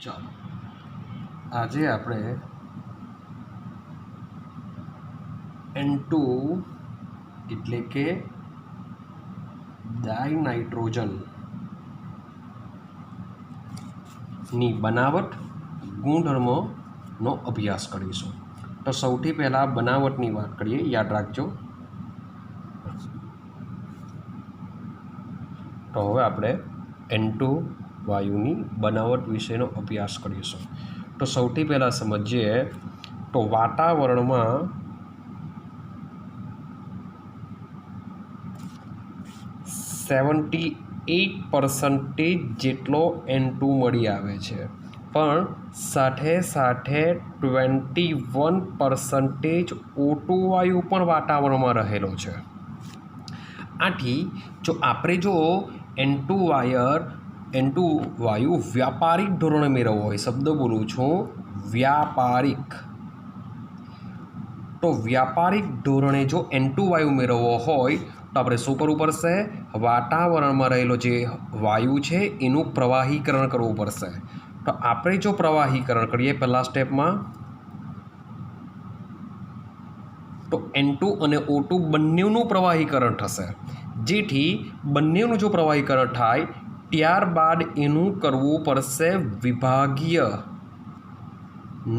ચાલો આજે આપણે N2 એટલે કે ડાયનાઇટ્રોજનની બનાવટ ગુણધર્મોનો અભ્યાસ કરીશું। તો સૌથી પહેલાં બનાવટની વાત કરીએ, યાદ રાખજો। તો હવે આપણે N2 વાયુની બનાવટ વિશેનો અભ્યાસ કરીશું। તો સૌથી પહેલાં સમજીએ તો વાતાવરણમાં 78% જેટલો N2 મળી આવે છે, પણ સાથે સાથે 21% O2 વાયુ પણ વાતાવરણમાં રહેલો છે। આથી જો આપણે N2 વાયુ વ્યાપારિક ધોરણે મેળવવો હોય, શબ્દ બોલું છું વ્યાપારિક, તો વ્યાપારિક ધોરણે જો N2 વાયુ મેળવવો હોય તો આપણે શું કરવું પડશે? વાતાવરણમાં રહેલો જે વાયુ છે એનું પ્રવાહીકરણ કરવું પડશે। તો આપણે જો પ્રવાહીકરણ કરીએ પહેલા સ્ટેપમાં, તો N2 અને O2 બંનેનું પ્રવાહીકરણ થશે, જેથી બંનેનું જો પ્રવાહીકરણ થાય ત્યારબાદ એનું કરવું પડશે વિભાગીય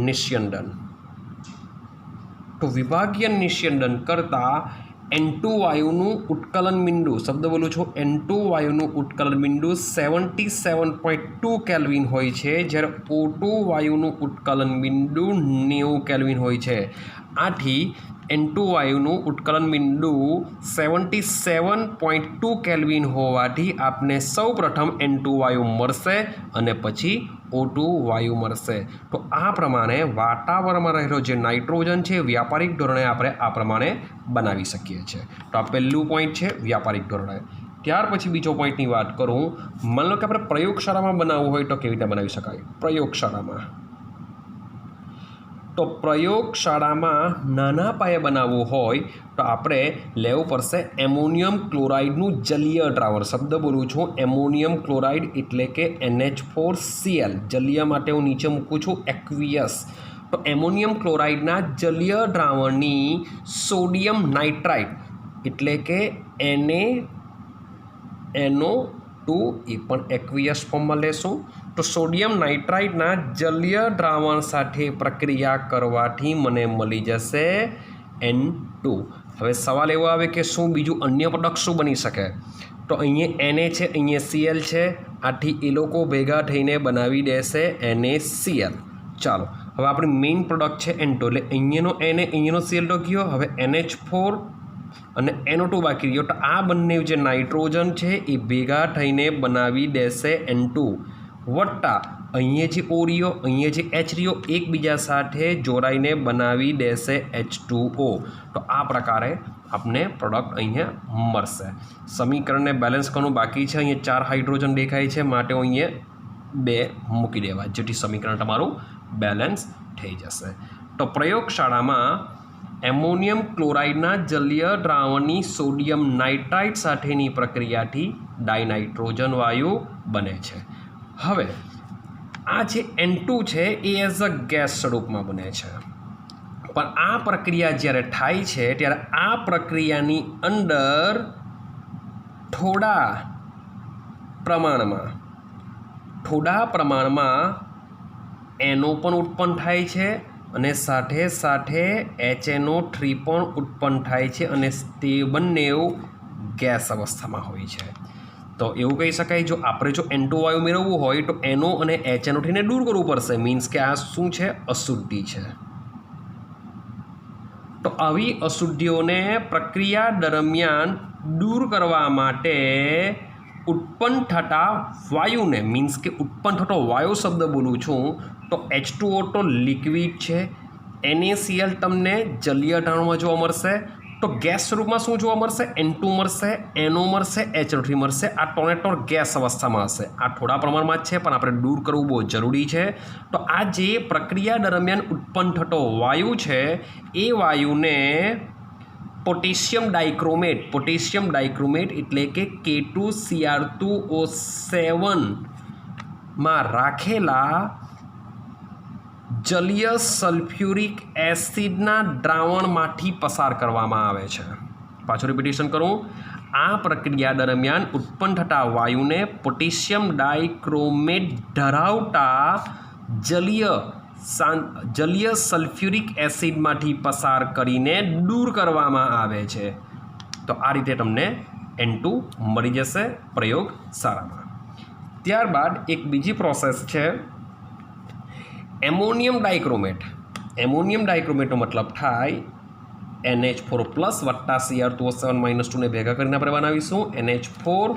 નિસ્યંદન। તો વિભાગીય નિસ્યંદન કરતાં N2 વાયુનું ઉત્કલન બિંદુ, શબ્દ બોલું છું N2 વાયુનું ઉત્કલન બિંદુ 77.2 કેલ્વિન હોય છે, જ્યારે O2 વાયુનું ઉત્કલન બિંદુ 90 કેલ્વિન હોય છે। આથી N2 વાયુનું ઉત્કલન બિંદુ 77.2 કેલ્વિન હોવાથી આપને સૌ પ્રથમ N2 વાયુ મળશે અને પછી O2 વાયુ મળશે। તો આ પ્રમાણે વાતાવરણમાં રહેલો જે નાઇટ્રોજન છે વ્યાપારિક ધોરણે આપણે આ પ્રમાણે બનાવી શકીએ છીએ। તો આ પહેલું પોઈન્ટ છે વ્યાપારિક ધોરણે। ત્યાર પછી બીજો પોઈન્ટની વાત કરું, માની લો કે આપણે પ્રયોગશાળામાં બનાવવું હોય તો કેવી રીતે બનાવી શકાય? પ્રયોગશાળામાં તો પ્રયોગશાળામાં નાના પાયે બનાવવું હોય તો આપણે લેવું પડશે એમોનિયમ ક્લોરાઇડનું જલીય દ્રાવણ। શબ્દ બોલું છું એમોનિયમ ક્લોરાઇડ એટલે કે NH4Cl, જલીય માટે હું નીચે મૂકું છું એક્વિયસ। તો એમોનિયમ ક્લોરાઇડના જલીય દ્રાવણની સોડિયમ નાઇટ્રાઇટ એટલે કે NaNO2 એ પણ એક્વિયસ ફોર્મમાં લેશું। તો સોડિયમ નાઇટ્રાઇટના જલીય દ્રાવણ સાથે પ્રક્રિયા કરવાથી મને મળી જશે N2। હવે સવાલ એવો આવે કે શું બીજું અન્ય પ્રોડક્ટ શું બની શકે? તો અહીંયા Na છે, અહીંયા Cl છે, આથી એ લોકો ભેગા થઈને બનાવી દેશે NaCl। ચાલો હવે આપણી મેઇન પ્રોડક્ટ છે N2, એટલે અહીંયાનો Na અહીંયાનો Cl તો ગયો, હવે NH4 અને NO2 બાકી રહ્યો। તો આ બંને જે નાઇટ્રોજન છે એ ભેગા થઈને બનાવી દેશે N2 વત્તા અહીંયા જે O રહ્યો, અહીંયા જે H રહ્યો, એકબીજા સાથે જોડાઈને બનાવી દેશે H2O। તો આ પ્રકારે આપને પ્રોડક્ટ અહીંયા મળશે। સમીકરણને બેલેન્સ કરવાનું બાકી છે, અહીંયા 4 હાઇડ્રોજન દેખાય છે, માટે અહીંયા 2 મૂકી દેવા, જેથી સમીકરણ તમારું બેલેન્સ થઈ જશે। તો પ્રયોગશાળામાં એમોનિયમ ક્લોરાઇડના જલીય દ્રાવણની સોડિયમ નાઇટ્રાઇટ સાથેની પ્રક્રિયાથી ડાયનાઇટ્રોજન વાયુ બને છે। હવે આ જે N2 છે એ એઝ અ ગેસ સ્વરૂપમાં બને છે, પણ આ પ્રક્રિયા જ્યારે થાય છે ત્યારે આ પ્રક્રિયાની અંદર થોડા પ્રમાણમાં NO પણ ઉત્પન્ન થાય છે અને સાથે સાથે HNO3 પણ ઉત્પન્ન થાય છે, અને તે બંને ગેસ અવસ્થામાં હોય છે। તો એવું કહી શકાય જો આપણે N2 વાયુ મેળવવું હોય તો NO અને HNO3 ને દૂર કરવું પડશે, મીન્સ કે આ શું છે? અશુદ્ધિ છે। તો આવી અશુદ્ધિઓને પ્રક્રિયા દરમિયાન દૂર કરવા માટે ઉત્પન્ન થતા વાયુને, મીન્સ કે ઉત્પન્ન થતો વાયુ શબ્દ બોલું છું તો H2O તો લિક્વિડ છે, NaCl તમને જલીય દ્રાવણમાં જોવા મળશે, તો ગેસ સ્વરૂપમાં શું જોવા મળશે? N2 મળશે, NO મળશે, HNO3 મળશે। આ ટોનેટોર ગેસ અવસ્થામાં હશે, આ થોડા પ્રમાણમાં જ છે પણ આપણે દૂર કરવું બહુ જરૂરી છે। તો આ જે પ્રક્રિયા દરમિયાન ઉત્પન્ન થતો વાયુ છે એ વાયુને પોટેશિયમ ડાઇક્રોમેટ એટલે કે K2Cr2O7 માં રાખેલા જલીય સલ્ફ્યુરિક એસિડના દ્રાવણમાંથી પસાર કરવામાં આવે છે. પાછું રિપીટેશન કરું. આ પ્રક્રિયા દરમિયાન ઉત્પન્ન થતા વાયુને પોટેશિયમ ડાયક્રોમેટ ધરાવતા જલીય સલ્ફ્યુરિક એસિડમાંથી પસાર કરીને દૂર કરવામાં આવે છે. તો આ રીતે તમને N2 મળી જશે પ્રયોગશાળામાં. ત્યારબાદ એક બીજી પ્રોસેસ છે એમોનિયમ ડાયક્રોમેટ. એમોનિયમ ડાયક્રોમેટનો મતલબ થાય NH4 પ્લસ વત્તા Cr2O7 માઇનસ 2 ને ભેગા કરીને આપણે બનાવીશું NH4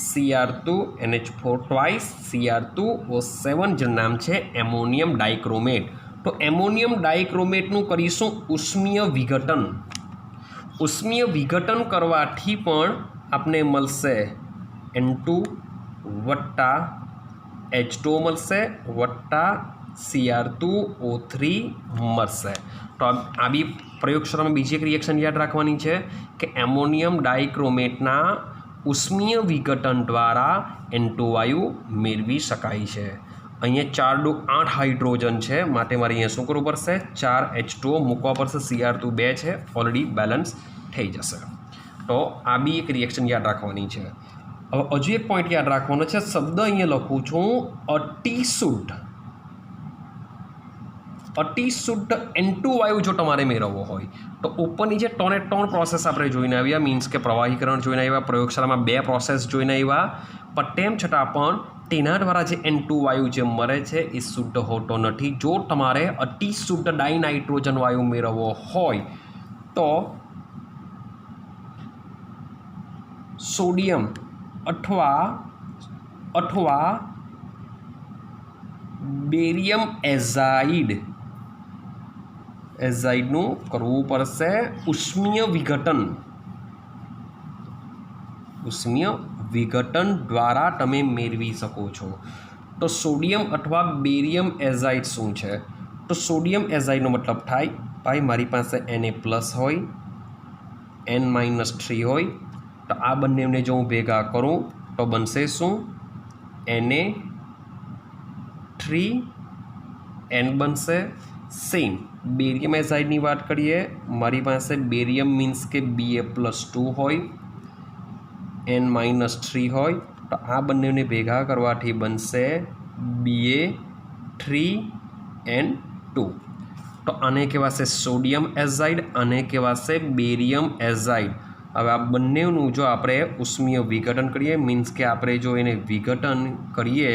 Cr2 NH4 twice Cr2O7 જેનું નામ છે એમોનિયમ ડાયક્રોમેટ. તો એમોનિયમ ડાયક્રોમેટનું કરીશું ઉષ્મીય વિઘટન. ઉષ્મીય વિઘટન કરવાથી પણ આપણે મળશે N2 વત્તા H2 મળશે વત્તા Cr2O3 મળશે. તો આ બી પ્રયોગશાળામાં બીજી એક રિએક્શન યાદ રાખવાની છે કે એમોનિયમ ડાયક્રોમેટના ઉષ્મીય વિઘટન દ્વારા N2 વાયુ મેળવી શકાય છે. અહીંયા 4 × 8 હાઇડ્રોજન છે, માટે મારે અહીંયા શું કરવું પડશે? 4 H2O મૂકવા પડશે. Cr2 2 છે, ઓલરેડી બેલેન્સ થઈ જશે. તો આ બી એક રિએક્શન યાદ રાખવાની છે. હવે હજુ એક પોઈન્ટ યાદ રાખવાનો છે. શબ્દ અહીંયા લખું છું અતિશુદ્ધ. અતિશુદ્ધ N2 વાયુ જો તમારે મેળવવો હોય તો ઉપરની જે 3 પ્રોસેસ આપણે જોઈને આવ્યા, મીન્સ કે પ્રવાહીકરણ જોઈને આવ્યા, પ્રયોગશાળામાં 2 પ્રોસેસ જોઈને આવ્યા, પણ તેમ છતાં પણ તેના દ્વારા જે N2 વાયુ જે મળે છે એ શુદ્ધ હોતો નથી. જો તમારે અતિશુદ્ધ ડાયનાઇટ્રોજન વાયુ મેળવવો હોય તો સોડિયમ અથવા બેરિયમ એઝાઇડનું કરવું પડશે ઉષ્મીય વિઘટન દ્વારા તમે મેળવી શકો છો. તો સોડિયમ અથવા બેરિયમ એઝાઇડ શું છે? તો સોડિયમ એઝાઇડનો મતલબ થાય ભાઈ મારી પાસે Na+ હોય, N-3 હોય, તો આ બંનેને જો હું ભેગા કરું તો બનશે શું? Na3N બનશે. સેમ બેરિયમ એઝાઇડની વાત કરીએ, મારી પાસે બેરિયમ મીન્સ કે Ba+2 હોય, N-3 હોય, તો આ બંનેને ભેગા કરવાથી બનશે Ba3N2. તો આને કહેવાશે સોડિયમ એઝાઇડ, આને કહેવાશે બેરિયમ એઝાઇડ. હવે આ બંનેનું જો આપણે ઉષ્મીય વિઘટન કરીએ, મીન્સ કે આપણે જો એને વિઘટન કરીએ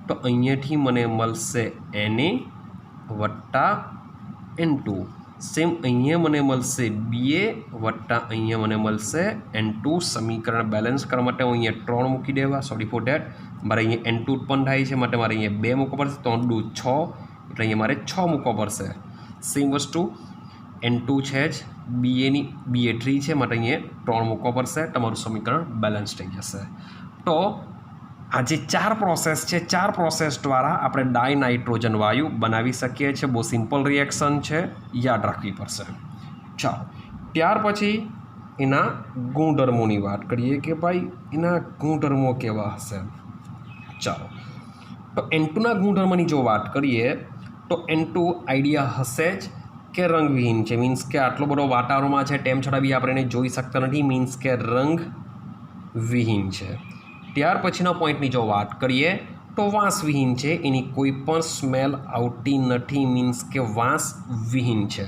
તો અહીંયાથી મને મળશે Na વત્તા N2. સેમ અહીંયા મને મળશે Ba વત્તા અહીંયા મને મળશે N2. સમીકરણ બેલેન્સ કરવા માટે હું અહીંયા 3 મૂકી દેવા, સોરી ફોર ડેટ. મારે અહીંયા N2 ઉત્પન્ન થાય છે, માટે મારે અહીંયા 2 મૂકવા પડશે. 3 × 6 એટલે અહીંયા મારે 6 મૂકવા પડશે. સેમ વસ્તુ N2 છે જ, Ba3 છે, માટે અહીંયા 3 મૂકવા પડશે. તમારું સમીકરણ બેલેન્સ થઈ જશે. તો આ જે 4 પ્રોસેસ છે, 4 પ્રોસેસ દ્વારા આપણે ડાયનાઇટ્રોજન વાયુ બનાવી શકીએ છીએ. બહુ સિમ્પલ રિએક્શન છે, યાદ રાખવી પડશે. ચાલો, ત્યાર પછી એના ગુણધર્મોની વાત કરીએ કે ભાઈ એના ગુણધર્મો કેવા હશે. ચાલો, તો N2ના ગુણધર્મની જો વાત કરીએ તો N2 આઈડિયા હશે જ કે રંગવિહીન છે. મીન્સ કે આટલો બધો વાતાવરણમાં છે તેમ છતાં બી આપણે એને જોઈ શકતા નથી, મીન્સ કે રંગવિહીન છે. ત્યાર પછીના પોઈન્ટની જો વાત કરીએ તો વાંસવિહીન છે, એની કોઈ પણ સ્મેલ આવતી નથી, મીન્સ કે વાંસવિહીન છે.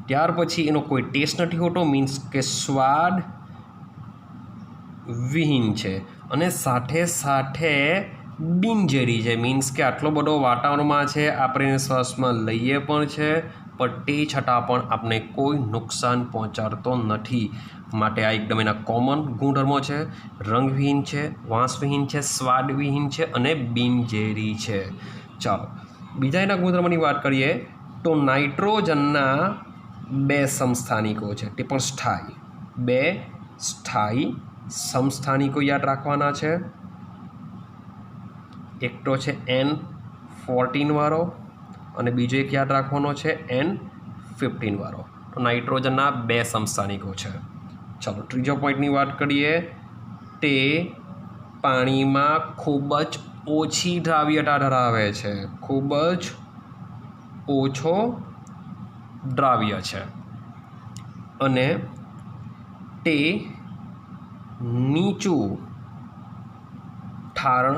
ત્યાર પછી એનો કોઈ ટેસ્ટ નથી હોતો, મીન્સ કે સ્વાદવિહીન છે. અને સાથે સાથે બિનઝેરી છે, મીન્સ કે આટલો બધો વાતાવરણમાં છે, આપણે એને શ્વાસમાં લઈએ પણ છે, પણ તે છતાં પણ આપણે કોઈ નુકસાન પહોંચાડતો નથી. માટે આ એકદમ એના કોમન ગુણધર્મો છે. રંગવિહીન છે, વાંસવિહીન છે, સ્વાદવિહીન છે અને બિનઝેરી છે. ચાલો, બીજા એના ગુણધર્મોની વાત કરીએ તો નાઇટ્રોજનના 2 સમસ્થાનિકો છે, તે પણ સ્થાયી. 2 સ્થાયી સમસ્થાનિકો યાદ રાખવાના છે. એક તો છે N14 વાળો અને બીજો એક યાદ રાખવાનો છે N15 વાળો. તો નાઇટ્રોજનના 2 સમસ્થાનિકો છે. ચાલો, ત્રીજો પોઈન્ટની વાત કરીએ, તે પાણીમાં ખૂબ જ ઓછી દ્રાવ્યતા ધરાવે છે, ખૂબ જ ઓછો દ્રાવ્ય છે અને તે નીચું ઠારણ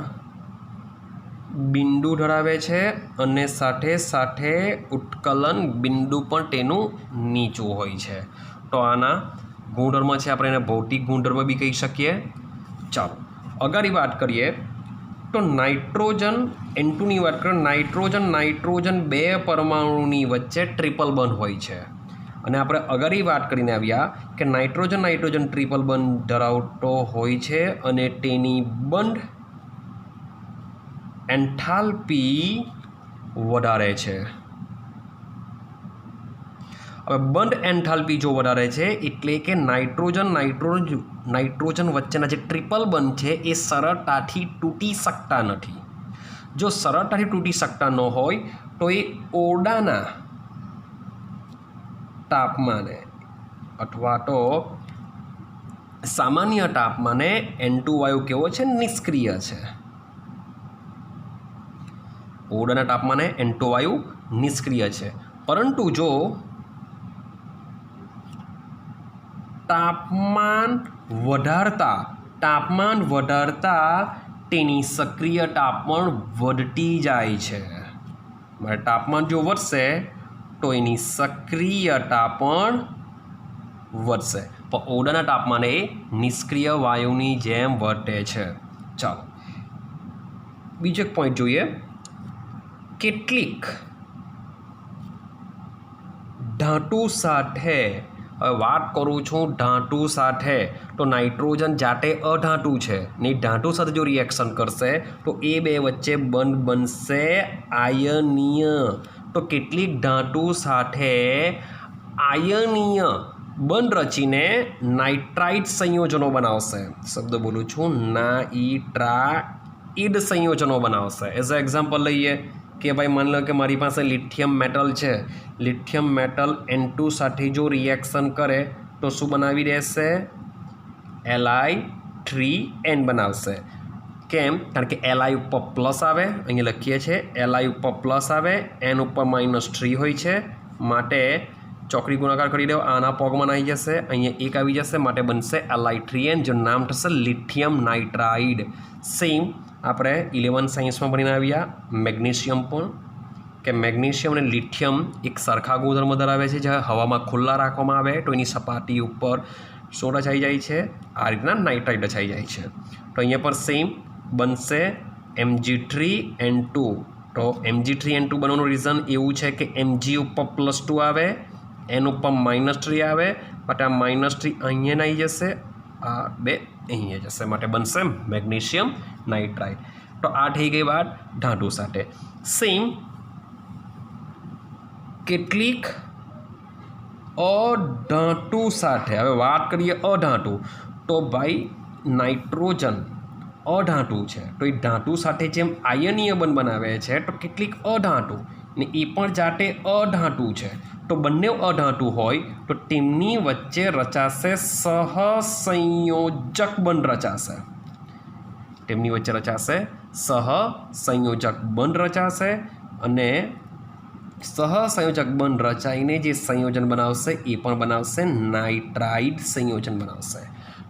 બિંદુ ધરાવે છે અને સાથે સાથે ઉત્કલન બિંદુ પણ તેનું નીચું હોય છે. તો આના ગુણધર્મ છે, આપણે એને ભૌતિક ગુણધર્મ બી કહી શકીએ. ચાલો આગળ વાત કરીએ તો નાઇટ્રોજન N2ની વાત કરીએ. નાઇટ્રોજન બે પરમાણુની વચ્ચે ટ્રિપલ બંધ હોય છે અને આપણે આગળ વાત કરીને આવ્યા કે નાઇટ્રોજન ટ્રિપલ બંધ ધરાવતો હોય છે અને તેની બંધ એન્થાલ્પી વધારે છે. હવે બંધ એન્થાલ્પી જો વધારે છે એટલે કે નાઇટ્રોજન વચ્ચેના જે ટ્રિપલ બંધ છે એ સરળતાથી તૂટી શકતા નથી. જો સરળતાથી તૂટી શકતા ન હોય તો એ ઓરડાના તાપમાને અથવા તો સામાન્ય તાપમાને N2 વાયુ કેવો છે? નિષ્ક્રિય છે. ઓરડાના તાપમાને N2 વાયુ નિષ્ક્રિય છે. પરંતુ જો તાપમાન વધારતા તેની સક્રિયતા પણ વધતી જાય છે. મારે તાપમાન જો વધશે તો એની સક્રિયતા પણ વધશે. પણ ઓરડાના તાપમાને નિષ્ક્રિય વાયુની જેમ વધે છે. ચાલો બીજો એક પોઈન્ટ જોઈએ. કેટલીક ધાતુ સાથે, હવે વાત કરું છું ધાતુ સાથે, તો નાઇટ્રોજન જાતે અધાતુ છે ને ધાતુ સાથે જો રિએક્શન કરશે તો એ બે વચ્ચે બંધ બનશે આયનીય. તો કેટલીક ધાતુ સાથે આયનીય બંધ રચીને નાઇટ્રાઇડ સંયોજનો બનાવશે. શબ્દ બોલું છું, નાઇટ્રાઇડ સંયોજનો બનાવશે. એઝ અ એક્ઝામ્પલ લઈએ કે ભાઈ માની લો કે મારી પાસે લિથિયમ મેટલ છે. લિથિયમ મેટલ N2 સાથે જો રિએક્શન કરે તો શું બનાવી દેશે? Li3n બનાવશે. કેમ? કારણ કે Li ઉપર પ્લસ આવે, અહીંયા લખીએ છીએ Li ઉપર પ્લસ આવે, N ઉપર -3 હોય છે, માટે ચોકડી ગુણાકાર કરી દો, આના પગમાં આવી જશે, અહીંયા એક આવી જશે, માટે બનશે Li3n, જે નામ થશે લિથિયમ નાઇટ્રાઇડ. સેમ આપણે 11 સાયન્સમાં ભણીને આવ્યા મેગ્નેશિયમ પણ, કે મેગ્નેશિયમ અને લિથિયમ એક સરખા ગુણધર્મ ધરાવે છે. જ્યારે હવામાં ખુલ્લા રાખવામાં આવે તો એની સપાટી ઉપર શું રચાઈ જાય છે? આ રીતના નાઇટ્રાઇડ રચાઈ જાય છે. તો અહીંયા પર સેમ બનશે Mg3n2. તો Mg3n2 બનવાનું રીઝન એવું છે કે Mg ઉપર +2 આવે, N ઉપર -3 આવે, માટે આ -3 અહીંયા આવી જશે, આ બે અહીંયા જશે, માટે બનશે મેગ્નેશિયમ નાઇટ્રાઇડ. તો આ થઈ ગઈ વાત ધાતુ સાથે. સેમ કેટલીક અધાતુ સાથે, હવે વાત કરીએ અધાતુ, તો ભાઈ નાઇટ્રોજન અધાતુ છે તો એ ધાતુ સાથે જેમ આયનીય બંધ બનાવે છે, તો કેટલીક અધાતુ ને એ પણ જાતે અધાતુ છે. તો બંને અધાતુ હોય તો તેમની વચ્ચે રચાશે સહસંયોજક બંધ રચાશે. તેમની વચ્ચે રચાશે સહસંયોજક બંધ રચાશે અને સહસંયોજક બંધ રચાઈને જે સંયોજન બનાવશે એ પણ બનાવશે નાઇટ્રાઇડ સંયોજન બનાવશે.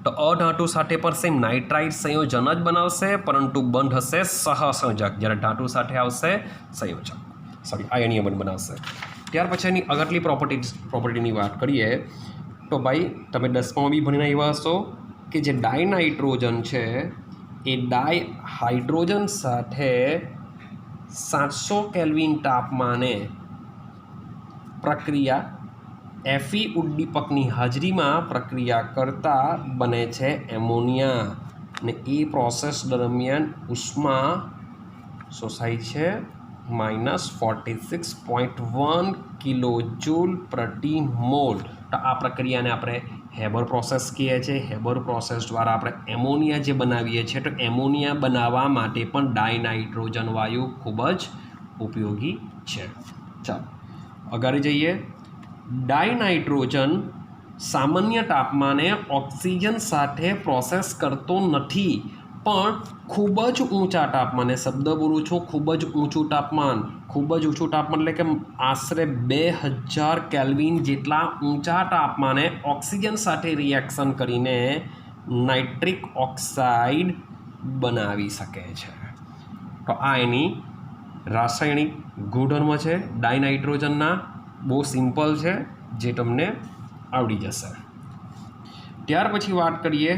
તો અધાતુ સાથે પણ સેમ નાઇટ્રાઇડ સંયોજન જ બનાવશે, પરંતુ બંધ હશે સહસંયોજક, જ્યારે ધાતુ સાથે આવશે સંયોજક, આયનીય બંધ બનાવશે. ત્યાર પછી એની આગળની પ્રોપર્ટીની વાત કરીએ તો ભાઈ તમે 10માં બી ભણીને આવ્યા હશો કે જે ડાયનાઇટ્રોજન છે એ ડાયહાઇડ્રોજન સાથે 700 કેલ્વિન તાપમાને પ્રક્રિયા Fe ઉદ્દીપકની હાજરીમાં પ્રક્રિયા કરતા બને છે એમોનિયા, ને એ પ્રોસેસ દરમિયાન ઉષ્મા શોષાય છે -46.1 કિલોજૂલ પ્રતિ મોલ. તો આ પ્રક્રિયાને આપણે હેબર પ્રોસેસ કહીએ છીએ. હેબર પ્રોસેસ દ્વારા આપણે એમોનિયા જે બનાવીએ છીએ, તો એમોનિયા બનાવવા માટે પણ ડાયનાઇટ્રોજન વાયુ ખૂબ જ ઉપયોગી છે. ચાલો આગળ જઈએ. ડાયનાઇટ્રોજન સામાન્ય તાપમાને ઓક્સિજન સાથે પ્રોસેસ કરતો નથી, પણ ખૂબ જ ઊંચા તાપમાને, શબ્દ બોલું છું ખૂબ જ ઊંચું તાપમાન, ખૂબ જ ઊંચું તાપમાન એટલે કે આશરે 2000 કેલ્વિન જેટલા ઊંચા તાપમાને ઓક્સિજન સાથે રિએક્શન કરીને નાઇટ્રિક ઓક્સાઇડ બનાવી શકે છે. તો આ એની રાસાયણિક ગુણધર્મ છે ડાયનાઇટ્રોજનના. બહુ સિમ્પલ છે, જે તમને આવડી જશે. ત્યાર પછી વાત કરીએ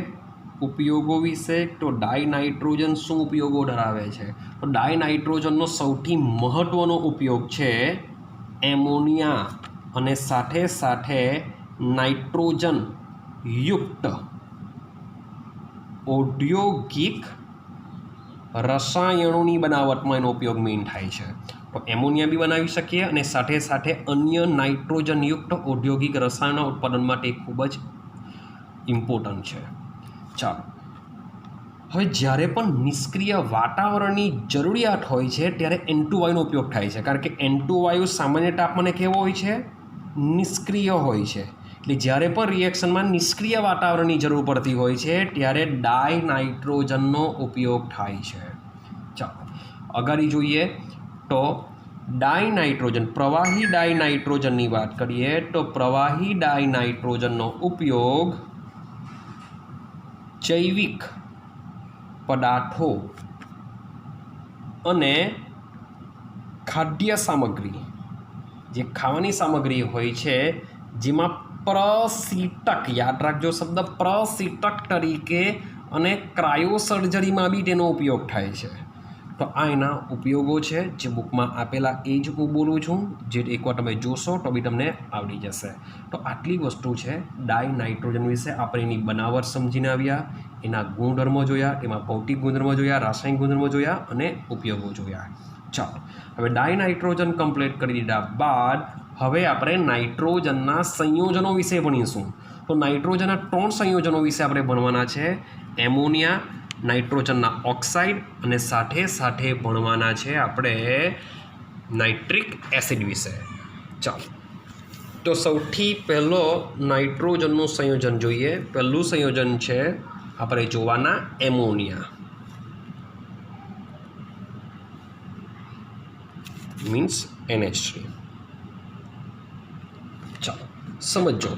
ઉપયોગો વિશે. તો ડાયનાઇટ્રોજન શું ઉપયોગો ધરાવે છે? તો ડાયનાઇટ્રોજનનો સૌથી મહત્ત્વનો ઉપયોગ છે એમોનિયા અને સાથે સાથે નાઇટ્રોજન યુક્ત ઔદ્યોગિક રસાયણોની બનાવટમાં એનો ઉપયોગ મેઇન થાય છે. તો એમોનિયા બી બનાવી શકીએ અને સાથે સાથે અન્ય નાઇટ્રોજનયુક્ત ઔદ્યોગિક રસાયણના ઉત્પાદન માટે ખૂબ જ ઇમ્પોર્ટન્ટ છે. ચાલો, હવે જ્યારે પણ નિષ્ક્રિય વાતાવરણની જરૂરિયાત હોય છે ત્યારે N2 વાયુનો ઉપયોગ થાય છે, કારણ કે N2 વાયુ સામાન્ય તાપમાને કેવો હોય છે? નિષ્ક્રિય હોય છે. એટલે જ્યારે પણ રિએક્શનમાં નિષ્ક્રિય વાતાવરણની જરૂર પડતી હોય છે ત્યારે ડાયનાઇટ્રોજનનો ઉપયોગ થાય છે. ચાલો આગળ જોઈએ. તો ડાયનાઇટ્રોજન, પ્રવાહી ડાયનાઇટ્રોજનની વાત કરીએ તો પ્રવાહી ડાયનાઇટ્રોજનનો ઉપયોગ જૈવિક પદાર્થો અને ખાદ્ય સામગ્રી, જે ખાવાની સામગ્રી હોય છે જેમાં પ્રશીતક, યાદ રાખજો શબ્દ પ્રશીતક તરીકે, અને ક્રાયોસર્જરીમાં બી તેનો ઉપયોગ થાય છે. તો આ એના ઉપયોગો છે જે બુકમાં આપેલા, એ જ હું બોલું છું, જે એકવાર તમે જોશો તો બી તમને આવડી જશે. તો આટલી વસ્તુ છે ડાયનાઇટ્રોજન વિશે. આપણે એની બનાવટ સમજીને આવ્યા, એના ગુણધર્મો જોયા, એમાં ભૌતિક ગુણધર્મો જોયા, રાસાયણિક ગુણધર્મો જોયા અને ઉપયોગો જોયા. ચાલો, હવે ડાયનાઇટ્રોજન કમ્પ્લીટ કરી દીધા બાદ હવે આપણે નાઇટ્રોજનના સંયોજનો વિશે ભણીશું. તો નાઇટ્રોજનના 3 સંયોજનો વિશે આપણે ભણવાના છે. એમોનિયા, નાઇટ્રોજનના ઓક્સાઇડ અને સાથે સાથે ભણવાના છે આપણે નાઇટ્રિક એસિડ વિશે. ચાલો, તો સૌથી પહેલો નાઇટ્રોજનનું સંયોજન જોઈએ. પહેલું સંયોજન છે આપણે જોવાના એમોનિયા, મીન્સ NH3. ચાલો સમજો.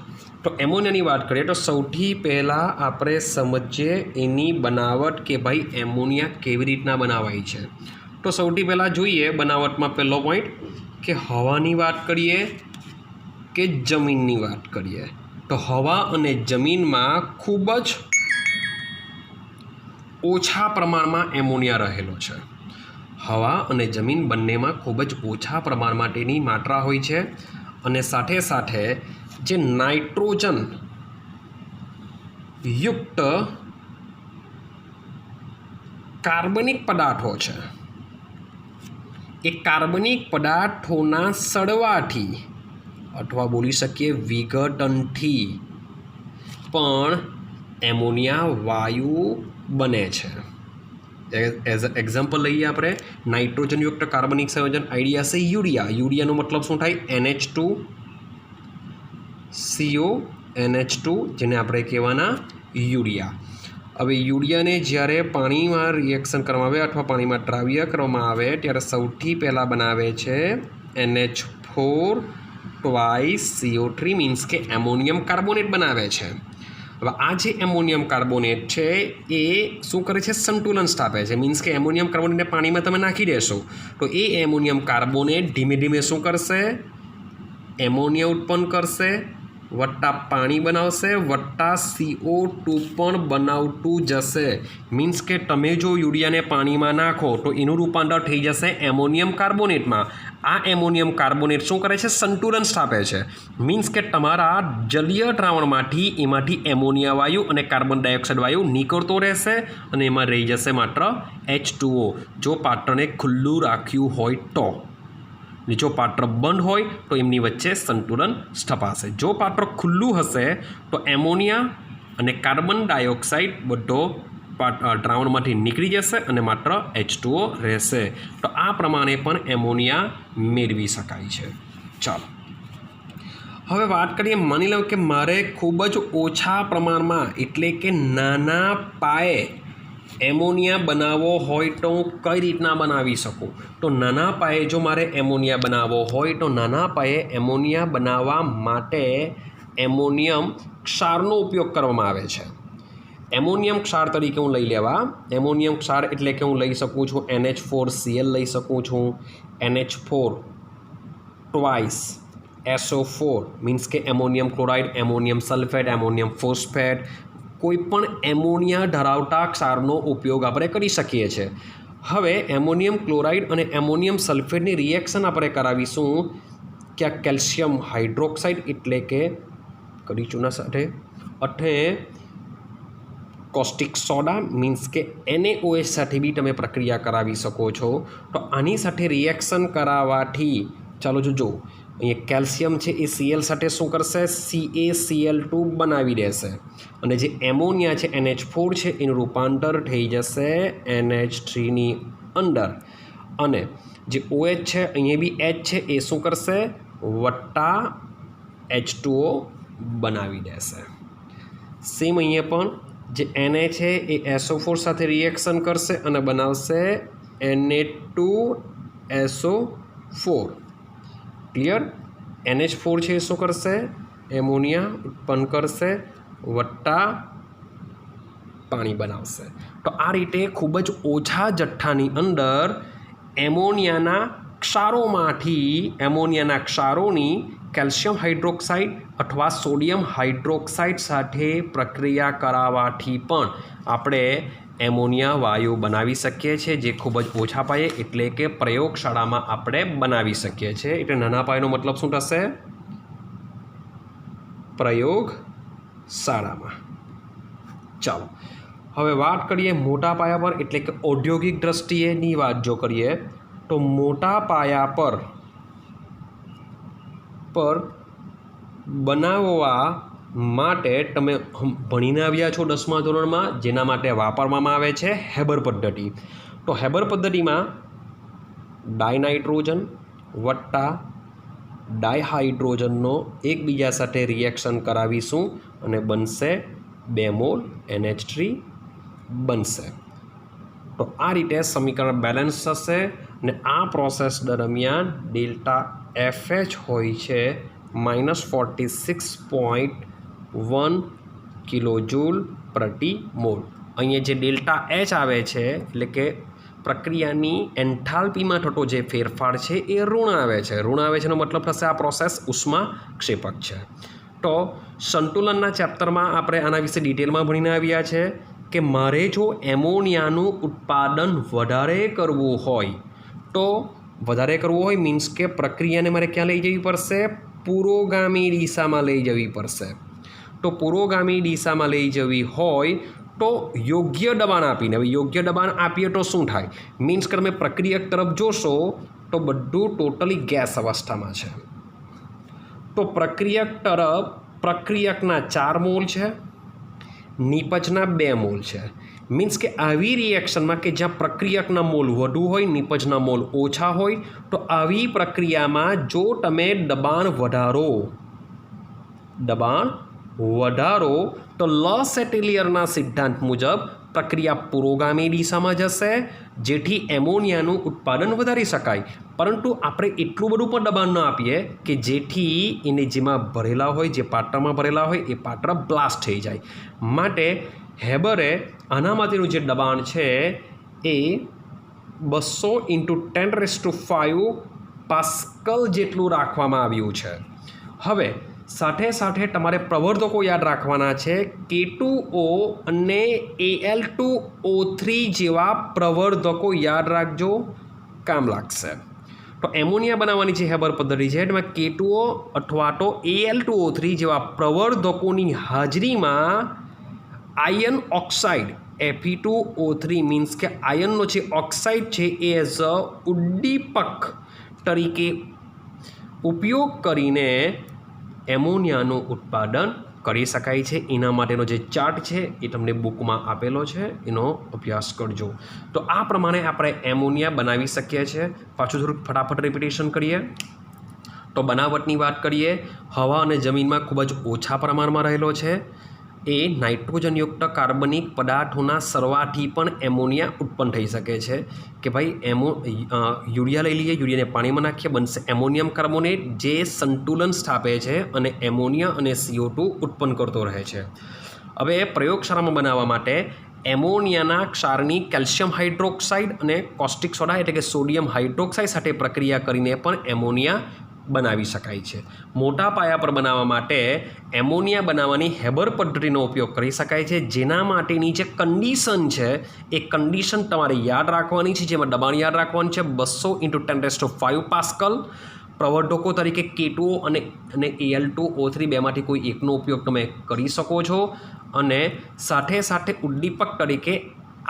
તો એમોનિયાની વાત કરીએ તો સૌથી પહેલાં આપણે સમજીએ એની બનાવટ, કે ભાઈ એમોનિયા કેવી રીતના બનાવાય છે. તો સૌથી પહેલાં જોઈએ બનાવટમાં પહેલો પોઈન્ટ કે હવાની વાત કરીએ કે જમીનની વાત કરીએ. તો હવા અને જમીનમાં ખૂબ જ ઓછા પ્રમાણમાં એમોનિયા રહેલો છે. હવા અને જમીન બંનેમાં ખૂબ જ ઓછા પ્રમાણમાં તેની માત્રા હોય છે. અને સાથે સાથે જે નાઇટ્રોજન યુક્ત કાર્બનિક પદાર્થો છે, એ કાર્બનિક પદાર્થોના સડવાથી અથવા બોલી શકીએ વિઘટનથી પણ એમોનિયા વાયુ બને છે. એઝ એક્ઝામ્પલ લઈએ આપણે નાઇટ્રોજનયુક્ત કાર્બનિક સંયોજન, આઈડિયા છે યુરિયા. યુરિયાનો મતલબ શું થાય? NH2 CO NH2, જેને આપણે કહેવાના યુરિયા. હવે યુરિયાને જ્યારે પાણીમાં રિએક્શન કરવામાં આવે અથવા પાણીમાં દ્રાવ્ય કરવામાં આવે ત્યારે સૌથી પહેલાં બનાવે છે NH4 twice CO3, મીન્સ કે એમોનિયમ કાર્બોનેટ બનાવે છે. હવે આ જે એમોનિયમ કાર્બોનેટ છે એ શું કરે છે? સંતુલન સ્થાપે છે. મીન્સ કે એમોનિયમ કાર્બોનેટને પાણીમાં તમે નાખી દેશો તો એ એમોનિયમ કાર્બોનેટ ધીમે ધીમે શું કરશે? એમોનિયા ઉત્પન્ન કરશે, વત્તા પાણી બનાવશે, વત્તા CO2 પણ બનાવતું જશે. મીન્સ કે તમે જો યુરિયાને પાણીમાં નાખો તો એનું રૂપાંતર થઈ જશે એમોનિયમ કાર્બોનેટમાં. આ એમોનિયમ કાર્બોનેટ શું કરે છે? સંતુલન સ્થાપે છે. મીન્સ કે તમારા જલીય દ્રાવણમાંથી એમાંથી એમોનિયા વાયુ અને કાર્બન ડાયોક્સાઇડ વાયુ નીકળતો રહેશે અને એમાં રહી જશે માત્ર H2O, જો પાત્રને ખુલ્લું રાખ્યું હોય તો. જો પાત્ર બંધ હોય તો એમની વચ્ચે સંતુલન સ્થપાશે. જો પાત્ર ખુલ્લું હશે તો એમોનિયા અને કાર્બન ડાયોક્સાઇડ બધો દ્રાવણમાંથી નીકળી જશે અને માત્ર H2O રહેશે. તો આ પ્રમાણે પણ એમોનિયા મેળવી શકાય છે. ચાલો હવે વાત કરીએ. માની લો કે મારે ખૂબ જ ઓછા પ્રમાણમાં એટલે કે નાના પાયે એમોનિયા બનાવવો હોય તો હું કઈ રીતના બનાવી શકું? તો નાના પાયે જો મારે એમોનિયા બનાવવો હોય તો નાના પાયે એમોનિયા બનાવવા માટે એમોનિયમ ક્ષારનો ઉપયોગ કરવામાં આવે છે. એમોનિયમ ક્ષાર તરીકે હું લઈ લેવા, એમોનિયમ ક્ષાર એટલે કે હું લઈ શકું છું NH4Cl લઈ શકું છું, NH4 ટ્વાઇસ SO4 મીન્સ કે ammonium chloride, ammonium sulphate, ammonium phosphate, કોઈ પણ એમોનિયા ધરાવતા ક્ષારનો ઉપયોગ આપણે કરી શકીએ છીએ. હવે એમોનિયમ ક્લોરાઇડ અને એમોનિયમ સલ્ફેટની રિએક્શન આપણે કરાવીશું કે કેલ્શિયમ હાઇડ્રોક્સાઇડ એટલે કે કડી ચૂના સાથે અઠે કોસ્ટિક સોડા મીન્સ કે NaOH સાથે બી તમે પ્રક્રિયા કરાવી શકો છો. તો આની સાથે રિએક્શન કરાવવાથી ચાલો જો અહીંયા કેલ્શિયમ છે એ Cl સાથે શું કરશે? CaCl2 બનાવી દેશે અને જે એમોનિયા છે NH4 છે એનું રૂપાંતર થઈ જશે NH3ની અંદર અને જે OH છે અહીંયા બી H છે એ શું કરશે? વત્તા H2O બનાવી દેશે. સેમ અહીંયા પણ જે Na છે એ SO4 સાથે રિએક્શન કરશે અને બનાવશે Na2SO4. ક્લિયર? NH4 છે એ શું કરશે? એમોનિયા ઉત્પન્ન કરશે વત્તા પાણી બનાવશે. તો આ રીતે ખૂબ જ ઓછા જથ્થાની અંદર એમોનિયાના ક્ષારોની કેલ્શિયમ હાઇડ્રોક્સાઇડ અથવા સોડિયમ હાઇડ્રોક્સાઇડ સાથે પ્રક્રિયા કરાવવાથી પણ આપણે એમોનિયા વાયુ બનાવી શકીએ છીએ, જે ખૂબ જ ઓછા પાયે એટલે કે પ્રયોગશાળામાં આપણે બનાવી શકીએ છીએ. એટલે નાના પાયાનો મતલબ શું થશે? પ્રયોગશાળામાં. ચાલો હવે વાત કરીએ મોટા પાયા પર એટલે કે ઔદ્યોગિક દ્રષ્ટિએની વાત જો કરીએ તો મોટા પાયા પર બનાવવા માટે તમે ભણીને આવ્યા છો 10મા ધોરણમાં, જેના માટે વાપરવામાં આવે છે હેબર પદ્ધતિ. તો હેબર પદ્ધતિમાં ડાયનાઇટ્રોજન વત્તા ડાયહાઇડ્રોજનનો એકબીજા સાથે રિએક્શન કરાવીશું અને બનશે 2 મોલ NH3 બનશે. તો આ રીતે સમીકરણ બેલેન્સ થશે અને આ પ્રોસેસ દરમિયાન ડેલ્ટા FH હોય છે -46.1 કિલોજૂલ પ્રતિ મોલ. અહીંયા જે ડેલ્ટા H આવે છે એટલે કે પ્રક્રિયાની એન્થાલ્પીમાં થતો જે ફેરફાર છે એ ઋણ આવે છે. ઋણ આવે છે એનો મતલબ થશે આ પ્રોસેસ ઉષ્માક્ષેપક છે. તો સંતુલનના ચેપ્ટરમાં આપણે આના વિશે ડિટેલમાં ભણીને આવ્યા છે કે મારે જો એમોનિયાનું ઉત્પાદન વધારે કરવું હોય મીન્સ કે પ્રક્રિયાને મારે ક્યાં લઈ જવી પડશે? પુરોગામી દિશામાં લઈ જવી પડશે. તો પુરોગામી દિશામાં લઈ જવી હોય તો યોગ્ય દબાણ આપીને, હવે યોગ્ય દબાણ આપીએ તો શું થાય? મીન્સ કે તમે પ્રક્રિયક તરફ જોશો તો બધું ટોટલી ગેસ અવસ્થામાં છે. તો પ્રક્રિયકના 4 મોલ છે, નિપજના 2 મોલ છે. મીન્સ કે આવી રિએક્શનમાં કે જ્યાં પ્રક્રિયકના મોલ વધુ હોય, નિપજના મોલ ઓછા હોય, તો આવી પ્રક્રિયામાં જો તમે દબાણ વધારો તો લોસ એટેલિયરના સિદ્ધાંત મુજબ પ્રક્રિયા પુરોગામી દિશામાં જશે, જેથી એમોનિયાનું ઉત્પાદન વધારી શકાય. પરંતુ આપણે એટલું બધું પણ દબાણ ન આપીએ કે જેથી એને જેમાં ભરેલા હોય, જે પાત્રમાં ભરેલા હોય એ પાત્ર બ્લાસ્ટ થઈ જાય. માટે હેબરે આના માટેનું જે દબાણ છે એ 200 × 10⁵ પાસ્કલ જેટલું રાખવામાં આવ્યું છે. હવે સાથે સાથે તમારે પ્રવર્ધકો યાદ રાખવાના છે. K2O અને Al2O3 જેવા પ્રવર્ધકો યાદ રાખજો, કામ લાગશે. તો એમોનિયા બનાવવાની જે હેબર પદ્ધતિ છે એમાં K2O અથવા તો Al2O3 જેવા પ્રવર્ધકોની હાજરીમાં આયન ઓક્સાઇડ Fe2O3 મીન્સ કે આયનનો જે ઓક્સાઇડ છે એ એઝ અ ઉદ્દીપક તરીકે ઉપયોગ કરીને એમોનિયાનું ઉત્પાદન કરી શકાય છે. એના માટેનો જે ચાર્ટ છે એ તમને બુકમાં આપેલો છે, એનો અભ્યાસ કરજો. તો આ પ્રમાણે આપણે એમોનિયા બનાવી શકીએ છીએ. પાછું થોડુંક ફટાફટ રિપીટેશન કરીએ તો બનાવટની વાત કરીએ. હવા અને જમીનમાં ખૂબ જ ઓછા પ્રમાણમાં રહેલો છે. એ નાઇટ્રોજનયુક્ત કાર્બનિક પદાર્થોના સરવાથી પણ એમોનિયા ઉત્પન્ન થઈ શકે છે કે ભાઈ યુરિયા લઈ લઈએ, યુરિયાને પાણીમાં નાખીએ, બનશે એમોનિયમ કાર્બોનેટ જે સંતુલન સ્થાપે છે અને એમોનિયા અને CO2 ઉત્પન્ન કરતો રહે છે. હવે પ્રયોગશાળામાં બનાવવા માટે એમોનિયાના ક્ષારની કેલ્શિયમ હાઇડ્રોક્સાઇડ અને કોસ્ટિક સોડા એટલે કે સોડિયમ હાઇડ્રોક્સાઇડ સાથે પ્રક્રિયા કરીને પણ એમોનિયા બનાવી શકાય છે. મોટા પાયા પર બનાવવા માટે એમોનિયા બનાવવાની હેબર પદ્ધતિનો ઉપયોગ કરી શકાય છે, જેના માટેની જે કન્ડિશન છે એ કન્ડિશન તમારે યાદ રાખવાની છે, જેમાં દબાણ યાદ રાખવાનું છે 200 × 10⁵ પાસ્કલ. પ્રવર્ધકો તરીકે K2O અને Al2O3 બેમાંથી કોઈ એકનો ઉપયોગ તમે કરી શકો છો અને સાથે સાથે ઉદ્દીપક તરીકે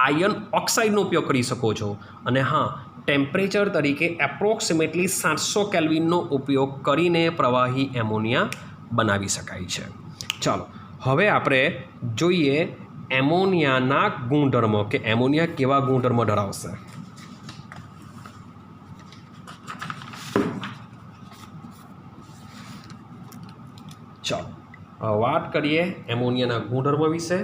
આયર્ન ઓક્સાઇડનો ઉપયોગ કરી શકો છો. અને હા, ટેમ્પરેચર તરીકે એપ્રોક્સિમેટલી 700 કેલ્વિનનો ઉપયોગ કરીને પ્રવાહી એમોનિયા બનાવી શકાય છે. ચાલો હવે આપણે જોઈએ એમોનિયાના ગુણધર્મો કે એમોનિયા કેવા ગુણધર્મો ધરાવશે. ચાલો વાત કરીએ એમોનિયાના ગુણધર્મો વિશે.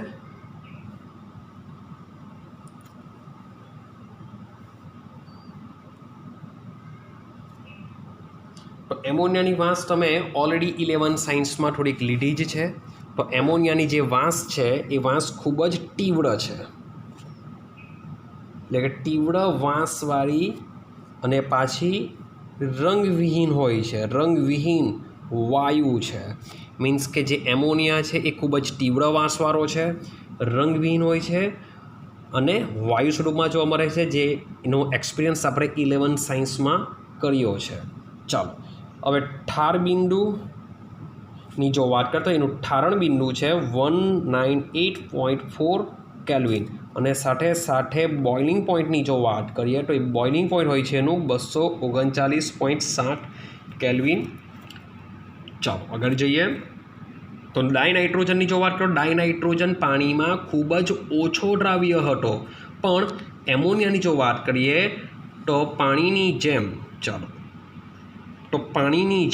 તો એમોનિયાની વાસ તમે ઓલરેડી 11 સાયન્સમાં થોડીક લીધી જ છે. તો એમોનિયાની જે વાસ છે એ વાસ ખૂબ જ તીવ્ર છે, એટલે કે તીવ્ર વાસવાળી અને પાછી રંગવિહીન હોય છે. રંગવિહીન વાયુ છે, મીન્સ કે જે એમોનિયા છે એ ખૂબ જ તીવ્ર વાસવાળો છે, રંગવિહીન હોય છે અને વાયુ સ્વરૂપમાં જોવા મળે છે, જે એનો એક્સપિરિયન્સ આપણે 11 સાયન્સમાં કર્યો છે. ચાલો હવે ઠાર બિંદુની જો વાત કરતા એનું ઠારણ બિંદુ છે 198.4 કેલ્વિન અને સાથે સાથે બોઇલિંગ પોઈન્ટની જો વાત કરીએ તો એ બોઇલિંગ પોઈન્ટ હોય છે એનું 239.7 કેલ્વિન. ચાલો આગળ જઈએ. તો ડાયનાઇટ્રોજનની જો વાત કરો, ડાયનાઇટ્રોજન પાણીમાં ખૂબ જ ઓછો દ્રાવ્ય હતો, પણ એમોનિયાની જો વાત કરીએ તો પાણીની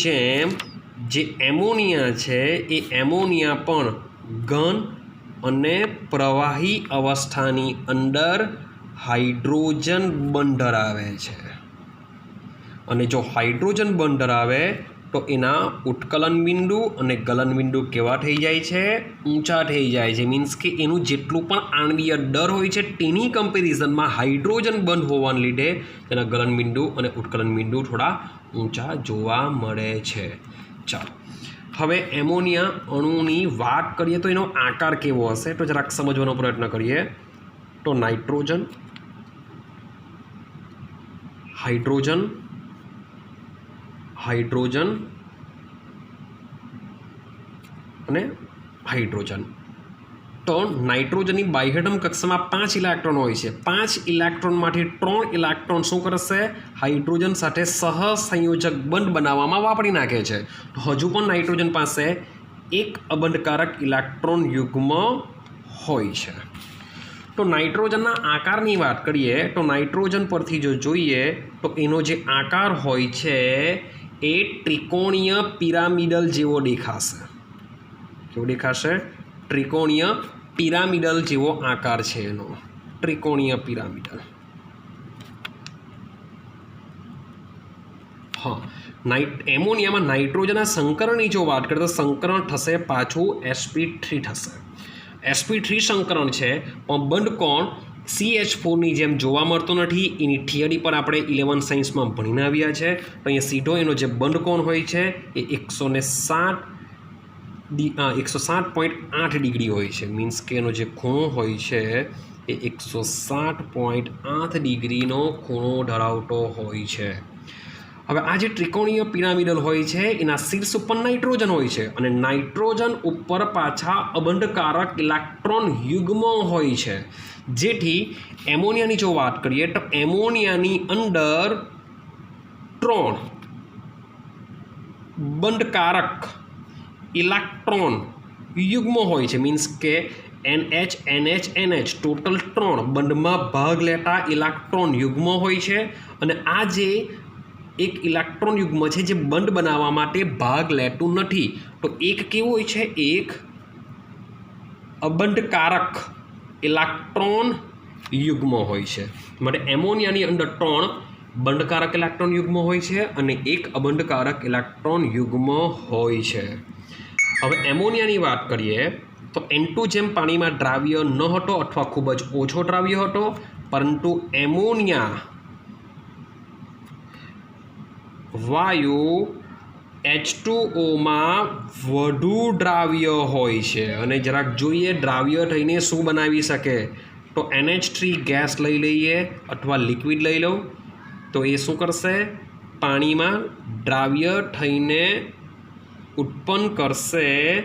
જેમ જે એમોનિયા છે એ એમોનિયા પણ ઘન અને પ્રવાહી અવસ્થાની અંદર હાઇડ્રોજન બંધ ધરાવે છે. અને જો હાઇડ્રોજન બંધ ધરાવે તો એના ઉત્કલન બિંદુ અને ગલન બિંદુ કેવા થઈ જાય છે? ઊંચા થઈ જાય છે. મીન્સ કે એનું જેટલું પણ આણ્વીય દર હોય છે તેની કમ્પેરિઝનમાં હાઇડ્રોજન બંધ હોવાને લીધે તેના ગલન બિંદુ અને ઉત્કલન બિંદુ થોડા ઊંચા જોવા મળે છે. ચાલો હવે એમોનિયા અણુની વાત કરીએ તો એનો આકાર કેવો હશે તો જરાક સમજવાનો પ્રયત્ન કરીએ. તો નાઇટ્રોજન, હાઇડ્રોજન અને હાઇડ્રોજન. તો નાઇટ્રોજનની બાહ્યતમ કક્ષામાં 5 ઇલેક્ટ્રોન હોય છે. 5 ઇલેક્ટ્રોનમાંથી 3 ઇલેક્ટ્રોન શું કરશે? હાઇડ્રોજન સાથે સહસંયોજક બંધ બનાવવામાં વાપરી નાખે છે. તો હજુ પણ નાઇટ્રોજન પાસે એક અબંધકારક ઇલેક્ટ્રોન યુગ્મ હોય છે. તો નાઇટ્રોજનના આકારની વાત કરીએ તો નાઇટ્રોજન પરથી જો જોઈએ તો એનો જે આકાર હોય છે એ ત્રિકોણીય પિરામિડલ જેવો દેખાશે. કેવો દેખાશે? ત્રિકોણીય પિરામિડલ જેવો આકાર છે એનો, ત્રિકોણીય પિરામિડલ. હા, એમોનિયામાં નાઇટ્રોજનના સંકરણની જો વાત કરીએ તો સંકરણ થશે પાછું sp3 થશે. sp3 સંકરણ છે પણ બંધ કોણ CH4ની જેમ જોવા મળતો નથી. એની થિયરી પર આપણે 11 સાયન્સમાં ભણીને આવ્યા છે. તો અહીંયા સીધો એનો જે બંધ કોણ હોય છે એ 107.8 ડિગ્રી હોય છે. મીન્સ કે એનો જે ખૂણો હોય છે એ 107.8 ડિગ્રીનો ખૂણો ધરાવતો હોય છે. હવે આ જે ત્રિકોણીય પિરામિડલ હોય છે એના શીર્ષ ઉપર નાઇટ્રોજન હોય છે અને નાઇટ્રોજન ઉપર પાછા અબંધકારક ઇલેક્ટ્રોન યુગ્મ હોય છે. જેથી એમોનિયાની જો વાત કરીએ તો એમોનિયાની અંદર 3 બંધકારક ઇલેક્ટ્રોન યુગ્મ હોય છે. મીન્સ કે NH ટોટલ 3 બંધમાં ભાગ લેતા ઇલેક્ટ્રોન યુગ્મ હોય છે અને આ જે એક ઇલેક્ટ્રોન યુગ્મ છે જે બંધ બનાવવા માટે ભાગ લેતું નથી. તો એક કેવું હોય છે? એક અબંધકારક ઇલેક્ટ્રોન યુગ્મ હોય છે. માટે એમોનિયાની અંદર 3 બંધકારક ઇલેક્ટ્રોન યુગ્મ હોય છે અને 1 અબંધકારક ઇલેક્ટ્રોન યુગ્મ હોય છે. હવે એમોનિયાની વાત કરીએ તો N2 જેમ પાણીમાં દ્રાવ્ય ન હતો અથવા ખૂબ જ ઓછો દ્રાવ્ય હતો, પરંતુ એમોનિયા વાયુ H2O વધુ દ્રાવ્ય હોય છે. અને જરાક જોઈએ દ્રાવ્ય થઈને શું બનાવી શકે, તો NH3 ગેસ લઈ લઈએ અથવા લિક્વિડ લઈ લઉં તો એ શું કરશે, પાણીમાં દ્રાવ્ય થઈને ઉત્પન્ન કરશે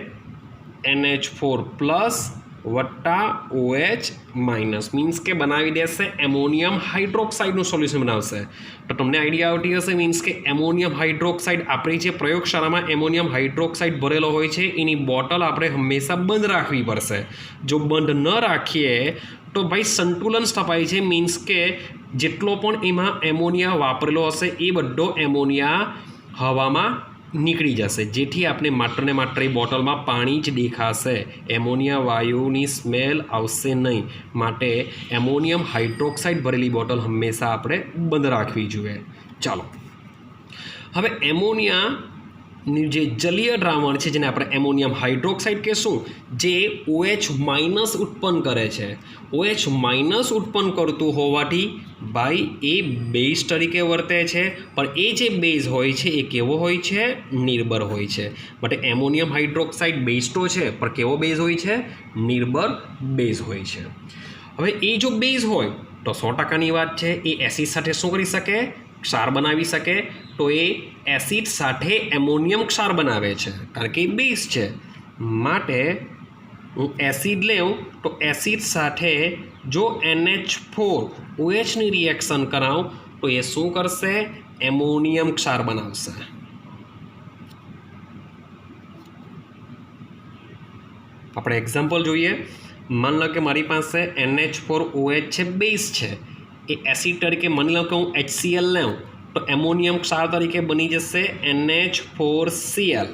NH4 પ્લસ વત્તા OH માઇનસ, મીન્સ કે બનાવી દેશે એમોનિયમ હાઇડ્રોક્સાઇડનું સોલ્યુશન બનાવશે. તો તમને આઈડિયા આવતી હશે, મીન્સ કે એમોનિયમ હાઇડ્રોક્સાઇડ આપણી જે પ્રયોગશાળામાં એમોનિયમ હાઇડ્રોક્સાઇડ ભરેલો હોય છે એની બોટલ આપણે હંમેશા બંધ રાખવી પડશે. જો બંધ ન રાખીએ તો ભાઈ સંતુલન સ્થપાય છે, મીન્સ કે જેટલો પણ એમાં એમોનિયા વાપરેલો હશે એ બધો એમોનિયા હવામાં નીકળી જશે, જેથી આપણે માત્ર ને માત્ર એ બોટલમાં પાણી જ દેખાશે, એમોનિયા વાયુની સ્મેલ આવશે નહીં. માટે એમોનિયમ હાઇડ્રોક્સાઇડ ભરેલી બોટલ હંમેશા આપણે બંધ રાખવી જોઈએ. ચાલો, હવે એમોનિયાની જે જલીય દ્રાવણ છે જેને આપણે એમોનિયમ હાઇડ્રોક્સાઇડ કહેશું, જે OH- ઉત્પન્ન કરે છે. OH- ઉત્પન્ન કરતું હોવાથી ભાઈ એ બેઝ તરીકે વર્તે છે, પણ એ જે બેઝ હોય છે એ કેવો હોય છે, નિર્બળ હોય છે. માટે એમોનિયમ હાઇડ્રોક્સાઇડ બેઝ તો છે, પણ કેવો બેઝ હોય છે, નિર્બળ બેઝ હોય છે. હવે એ જો બેઝ હોય તો 100%ની વાત છે, એ એસિડ સાથે શું કરી શકે, ક્ષાર બનાવી શકે. તો એ એસિડ સાથે એમોનિયમ ક્ષાર બનાવે છે, કારણ કે એ બેઝ છે. માટે હું એસિડ લેઉં તો એસિડ સાથે જો NH4 OHની રિએક્શન કરાવું તો એ શું કરશે, એમોનિયમ ક્ષાર બનાવશે. આપણે એક્ઝામ્પલ જોઈએ. માની લો કે મારી પાસે NH4OH છે, બેઝ છે. એ એસિડ તરીકે માની લો કે હું HCl લેઉં તો એમોનિયમ ક્ષાર તરીકે બની જશે NH4Cl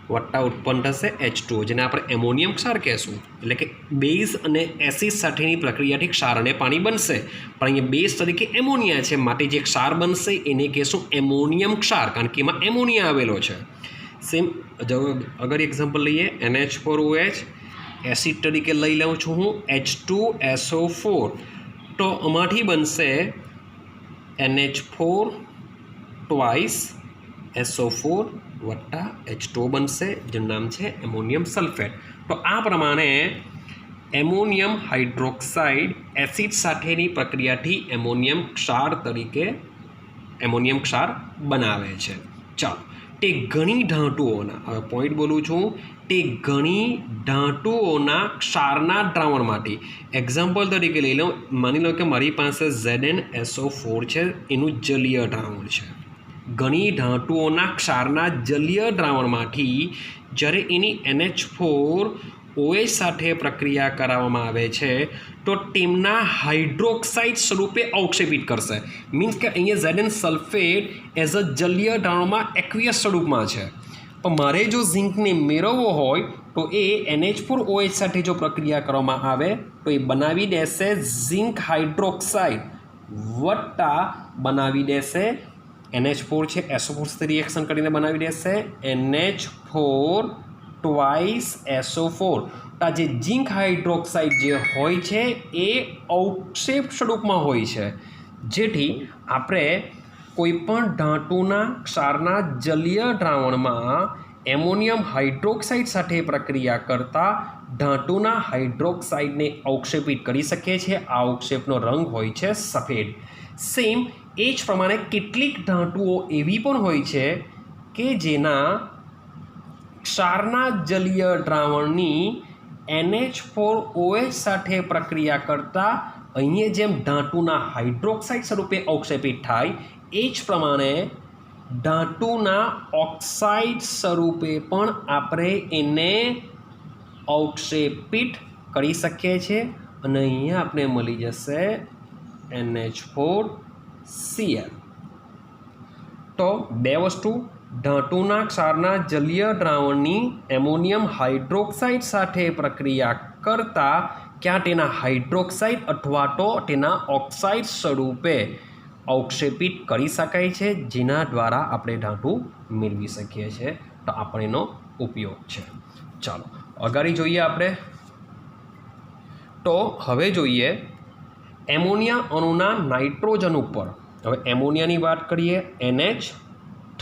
વત્તા ઉત્પન્ન થશે H2O, જેને આપણે એમોનિયમ ક્ષાર કહેશું. એટલે કે બેઝ અને એસિડ સાથેની પ્રક્રિયાથી ક્ષાર અને પાણી બનશે, પણ અહીંયા બેઝ તરીકે એમોનિયા છે, માટે જે ક્ષાર બનશે એને કહેશું એમોનિયમ ક્ષાર, કારણ કે એમાં એમોનિયા આવેલો છે. સેમ અગર એક્ઝામ્પલ લઈએ, NH4OH એસિડ તરીકે લઈ લઉં છું હું H2SO4, તો આમાંથી બનશે NH4 ટ્વાઇસ SO4 વત્તા H2O બનશે, જેનું નામ છે એમોનિયમ સલ્ફેટ. તો આ પ્રમાણે એમોનિયમ હાઇડ્રોક્સાઇડ એસિડ સાથેની પ્રક્રિયાથી એમોનિયમ ક્ષાર બનાવે છે. ચાલો, તે ઘણી ધાતુઓના, હવે પોઈન્ટ બોલું છું, તે ઘણી ધાતુઓના ક્ષારના દ્રાવણમાંથી, એક્ઝામ્પલ તરીકે લઈ લઉં, માની લો કે મારી પાસે ZnSO4 છે, એનું જલીય દ્રાવણ છે. ઘણી ધાતુઓના ક્ષારના જલીય દ્રાવણમાંથી જ્યારે એની NH4OH સાથે પ્રક્રિયા કરાવવામાં આવે છે તો તેમના હાઇડ્રોક્સાઇડ સ્વરૂપે અવક્ષેપિત કરશે. મીન્સ કે અહીંયા Zn સલ્ફેટ એઝ અ જલીય દ્રાવણમાં એક્વિયસ સ્વરૂપમાં છે, પણ મારે જો ઝિંકને મેળવવો હોય તો એ NH4OH સાથે જો પ્રક્રિયા કરવામાં આવે તો એ બનાવી દેશે ઝિંક હાઇડ્રોક્સાઇડ વત્તા બનાવી દેશે NH4 છે, SO4 સાથે રિએક્શન કરીને બનાવી દેશે NH4 ટ્વાઇસ SO4. આ જે ઝિંક હાઇડ્રોક્સાઇડ જે હોય છે એ અવક્ષેપ સ્વરૂપમાં હોય છે, જેથી આપણે કોઈપણ ધાતુના ક્ષારના જલીય દ્રાવણમાં એમોનિયમ હાઇડ્રોક્સાઇડ સાથે પ્રક્રિયા કરતા ધાતુના હાઇડ્રોક્સાઇડને અવક્ષેપિત કરી શકીએ છીએ. આ અવક્ષેપનો રંગ હોય છે સફેદ. સેમ એ જ પ્રમાણે કેટલીક ધાતુઓ એવી પણ હોય છે કે જેના ક્ષારના જલીય દ્રાવણની NH4OH સાથે પ્રક્રિયા કરતાં અહીંયા જેમ ધાતુના હાઇડ્રોક્સાઇડ સ્વરૂપે અવક્ષેપિત થાય, એ જ પ્રમાણે ધાતુના ઓક્સાઇડ સ્વરૂપે પણ આપણે એને અવક્ષેપિત કરી શકીએ છીએ. અને અહીંયા આપણે મળી જશે NH4Cl. તો બે વસ્તુ, ધાતુના ક્ષારના જલીય દ્રાવણની એમોનિયમ હાઇડ્રોક્સાઇડ સાથે પ્રક્રિયા કરતાં ક્યાં તેના હાઇડ્રોક્સાઇડ અથવા તો તેના ઓક્સાઇડ સ્વરૂપે અવક્ષેપિત કરી શકાય છે, જેના દ્વારા આપણે ધાતુ મેળવી શકીએ છીએ. તો આપણે એનો ઉપયોગ છે. ચાલો આગળ જોઈએ આપણે. તો હવે જોઈએ એમોનિયા અણુના નાઇટ્રોજન ઉપર. હવે એમોનિયાની વાત કરીએ, NH3,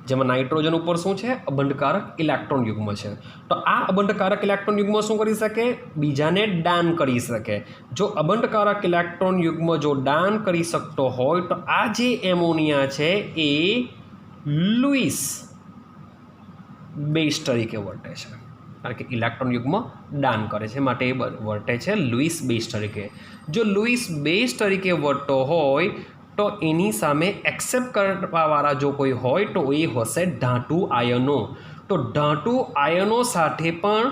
જેમાં નાઇટ્રોજન ઉપર શું છે? અબંધકારક ઇલેક્ટ્રોન યુગ્મ છે. તો આ અબંધકારક ઇલેક્ટ્રોન યુગ્મ શું કરી શકે? બીજાને દાન કરી શકે. જો અબંધકારક ઇલેક્ટ્રોન યુગ્મ જો દાન કરી શકતો હોય તો આ જે એમોનિયા છે એ લુઈસ બેઝ તરીકે વર્તે છે, કારણ કે ઇલેક્ટ્રોન યુગ્મ દાન કરે છે, માટે એ વર્તે છે લુઈસ બેઝ તરીકે. જો લુઈસ બેઝ તરીકે વર્તતો હોય તો એની સામે એક્સેપ્ટ કરવાવાળા જો કોઈ હોય તો એ હશે ધાતુ આયનો. તો ધાતુ આયનો સાથે પણ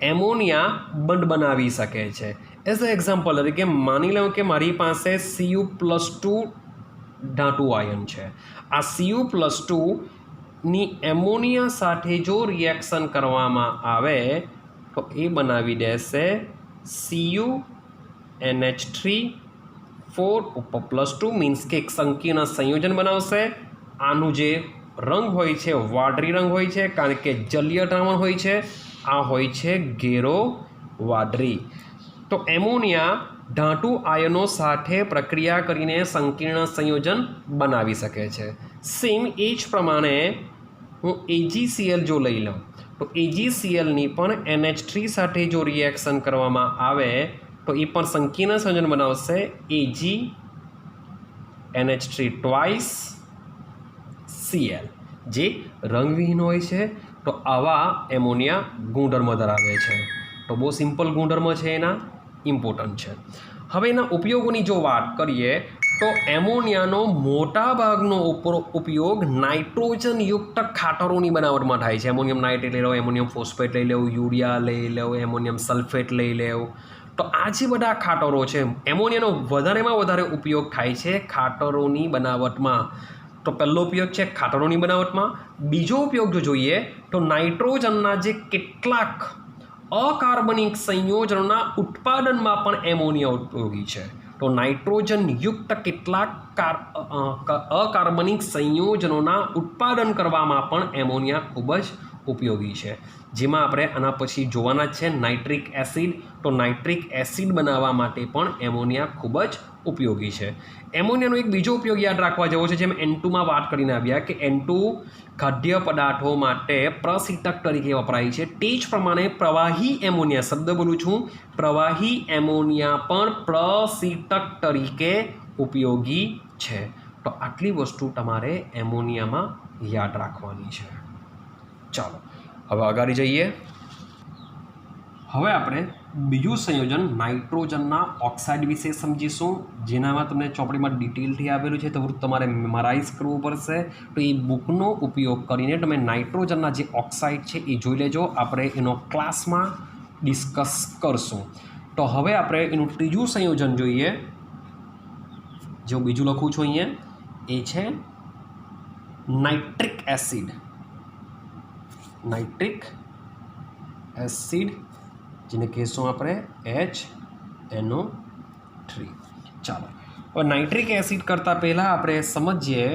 એમોનિયા બંધ બનાવી શકે છે. એઝ અ એક્ઝામ્પલ તરીકે માની લઉં કે મારી પાસે Cu+2 ધાતુ આયન છે. આ Cu+2 ની એમોનિયા સાથે જો રિએક્શન કરવામાં આવે તો એ બનાવી દેશે CuNH3 ઉપર +2, મીન્સ કે એક સંકીર્ણ સંયોજન બનાવશે. આનું જે રંગ હોય છે વાદળી રંગ હોય છે, કારણ કે જલીય દ્રાવણ હોય છે. આ હોય છે ઘેરો વાદળી. તો એમોનિયા ધાતુ આયનો સાથે પ્રક્રિયા કરીને સંકીર્ણ સંયોજન બનાવી શકે છે. સેમ એ જ પ્રમાણે હું AgCl જો લઈ લઉં તો AgClની પણ NH3 સાથે જો રિએક્શન કરવામાં આવે તો એ પણ સંકીર્ણ સંયોજન બનાવશે AgNH3 twice Cl, જે રંગવિહીન હોય છે. તો આવા એમોનિયા ગુણધર્મ ધરાવે છે. તો બહુ સિમ્પલ ગુણધર્મ છે, એના ઇમ્પોર્ટન્ટ છે. હવે એના ઉપયોગોની જો વાત કરીએ તો એમોનિયાનો મોટા ભાગનો ઉપયોગ નાઇટ્રોજનયુક્ત ખાતરોની બનાવટમાં થાય છે. એમોનિયમ નાઇટ્રેટ લઈ લો, એમોનિયમ ફોસ્ફેટ લઈ લેવું, યુરિયા લઈ લેવું, એમોનિયમ સલ્ફેટ લઈ લેવું. તો આ જે બધા ખાતરો છે, એમોનિયાનો વધારેમાં વધારે ઉપયોગ થાય છે ખાતરોની બનાવટમાં. તો પહેલો ઉપયોગ છે ખાતરોની બનાવટમાં. બીજો ઉપયોગ જો જોઈએ તો નાઇટ્રોજનના જે કેટલાક અકાર્બનિક સંયોજનોના ઉત્પાદનમાં પણ એમોનિયા ઉપયોગી છે. તો નાઇટ્રોજનયુક્ત કેટલાક અકાર્બનિક સંયોજનોના ઉત્પાદન કરવામાં પણ એમોનિયા ખૂબ જ ઉપયોગી છે. જેમાં આપણે આના પછી જોવાના જ છે નાઇટ્રિક એસિડ. તો નાઇટ્રિક એસિડ બનાવવા માટે પણ એમોનિયા ખૂબ જ ઉપયોગી છે. એમોનિયાનો એક બીજો ઉપયોગ યાદ રાખવા જેવો છે, જેમ N2માં વાત કરીને આવ્યા કે N2 ખાદ્ય પદાર્થો માટે પ્રશીતક તરીકે વપરાય છે. તે જ પ્રમાણે પ્રવાહી એમોનિયા, શબ્દ બોલું છું, પ્રવાહી એમોનિયા પણ પ્રશીતક તરીકે ઉપયોગી છે. તો આટલી વસ્તુ તમારે એમોનિયામાં યાદ રાખવાની છે. ચાલો હવે આગળ જઈએ. હવે આપણે બીજું સંયોજન નાઇટ્રોજનના ઓક્સાઇડ વિશે સમજીશું, જેનામાં તમને ચોપડીમાં ડિટેલથી આવેલું છે, તો તમારે મેમરાઇઝ કરવું પડશે. તો એ બુકનો ઉપયોગ કરીને તમે નાઇટ્રોજનના જે ઓક્સાઇડ છે એ જોઈ લેજો. આપણે એનો ક્લાસમાં ડિસ્કસ કરશું. તો હવે આપણે એનું ત્રીજું સંયોજન જોઈએ, જો બીજું લખું છું અહીંયા, એ છે નાઇટ્રિક એસિડ. નાઇટ્રિક એસિડ, જેને કહીશું આપણે HNO3. ચાલો હવે નાઇટ્રિક એસિડ કરતાં પહેલાં આપણે સમજીએ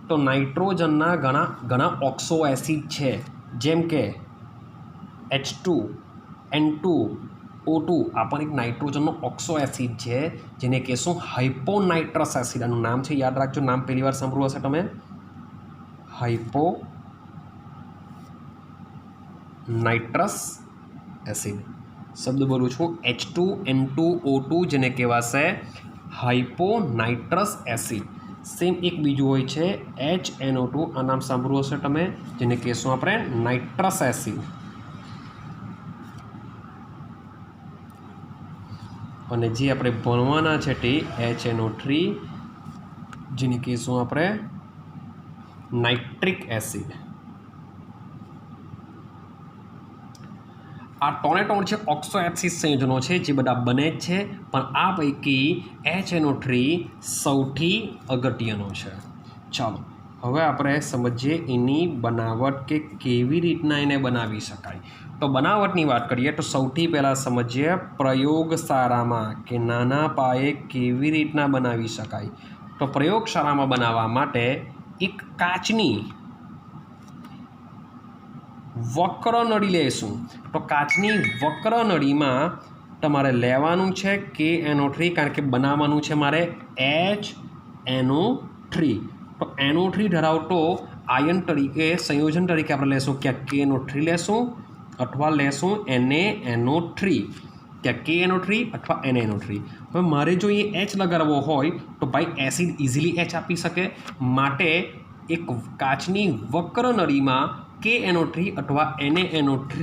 તો નાઇટ્રોજનના ઘણા ઓક્સો એસિડ છે, જેમ કે H2, N2O2. આ પણ એક નાઇટ્રોજનનો ઓક્સો એસિડ છે, જેને કહીશું હાઇપોનાઇટ્રસ એસિડ. આનું નામ છે, યાદ રાખજો, નામ પહેલી વાર સાંભળ્યું હશે તમે, હાઇપોનાઇટ્રસ એસિડ. શબ્દ બોલું છું, H2N2O2, જેને કહેવાશે હાઇપોનાઇટ્રસ એસિડ. સેમ એક બીજું હોય છે HNO2, આ નામ સાંભળ્યું હશે તમે, જેને કહેશું આપણે નાઇટ્રસ એસિડ. અને જે આપણે ભણવાના છે તે HNO3, જેને કહીશું આપણે નાઇટ્રિક એસિડ. આ ત્રણે છે ઓક્સો એસિડ સંયોજનો છે, જે બધા બને જ છે, પણ આ પૈકી HNO3 સૌથી અગત્યનો છે. ચાલો હવે આપણે સમજીએ એની બનાવટ કે કેવી રીતના એને બનાવી શકાય. तो बनावटनी बात करिए तो सौथी पहला समझिए प्रयोगशाळामां के नाना पाये केवी रीतना बनावी शकाय। तो प्रयोगशाळामां बनाववा माटे एक काचनी वक्र नળી लेशुं। तो काचनी वक्र नળીમાં તમારે લેવાનું છે KNO3 કારણ કે બનાવવાનું છે મારે HNO3। તો NO3 ધરાવતો આયન તરીકે સંયોજન તરીકે આપણે લેશું ક્યાં KNO3 લેશું अथवा लेशूँ NaNO3 क्या KNO3 अथवा NaNO3। હવે મારે જો ये H लगाड़वो होय तो भाई एसिड इजीली H आपी सके माटे एक काचनी वक्र नळीमां KNO3 अथवा NaNO3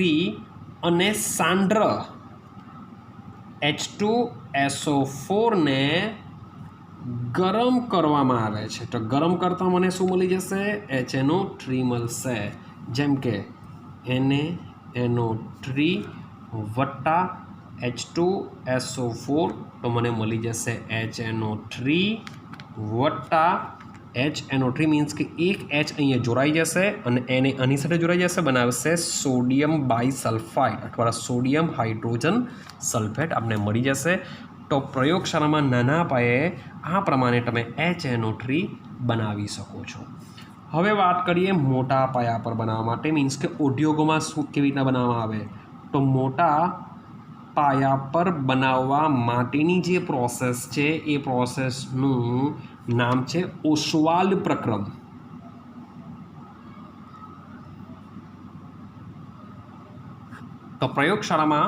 अने सांद्र H2SO4 ने गरम करवामां आवे छे। तो गरम करता मने शुं मळी जशे HNO3 मळशे जेम के NaNO3 वट्टा H2SO4 तो मने मळी जशे HNO3 वट्टा HNO3 मीन्स कि एक H अहीं जोड़ाई जशे अने एने आनी साथे जोड़ाई जशे बनावशे सोडियम बाइसल्फाइड अथवा सोडियम हाइड्रोजन सल्फेट आपने मळी जशे। तो प्रयोगशाळामां नाना पाये आ प्रमाणे तमे HNO3 बनावी शको छो। हवे बात करिए मोटा पाया पर बनाववा माटे मीन्स के उद्योगों में शू केवी रीतना बनाववामां आवे। तो मोटा पाया पर बनाववा माटेनी जे प्रोसेस छे ए प्रोसेसनुं नाम छे ओस्वाल्ड प्रक्रम। तो प्रयोगशाळामां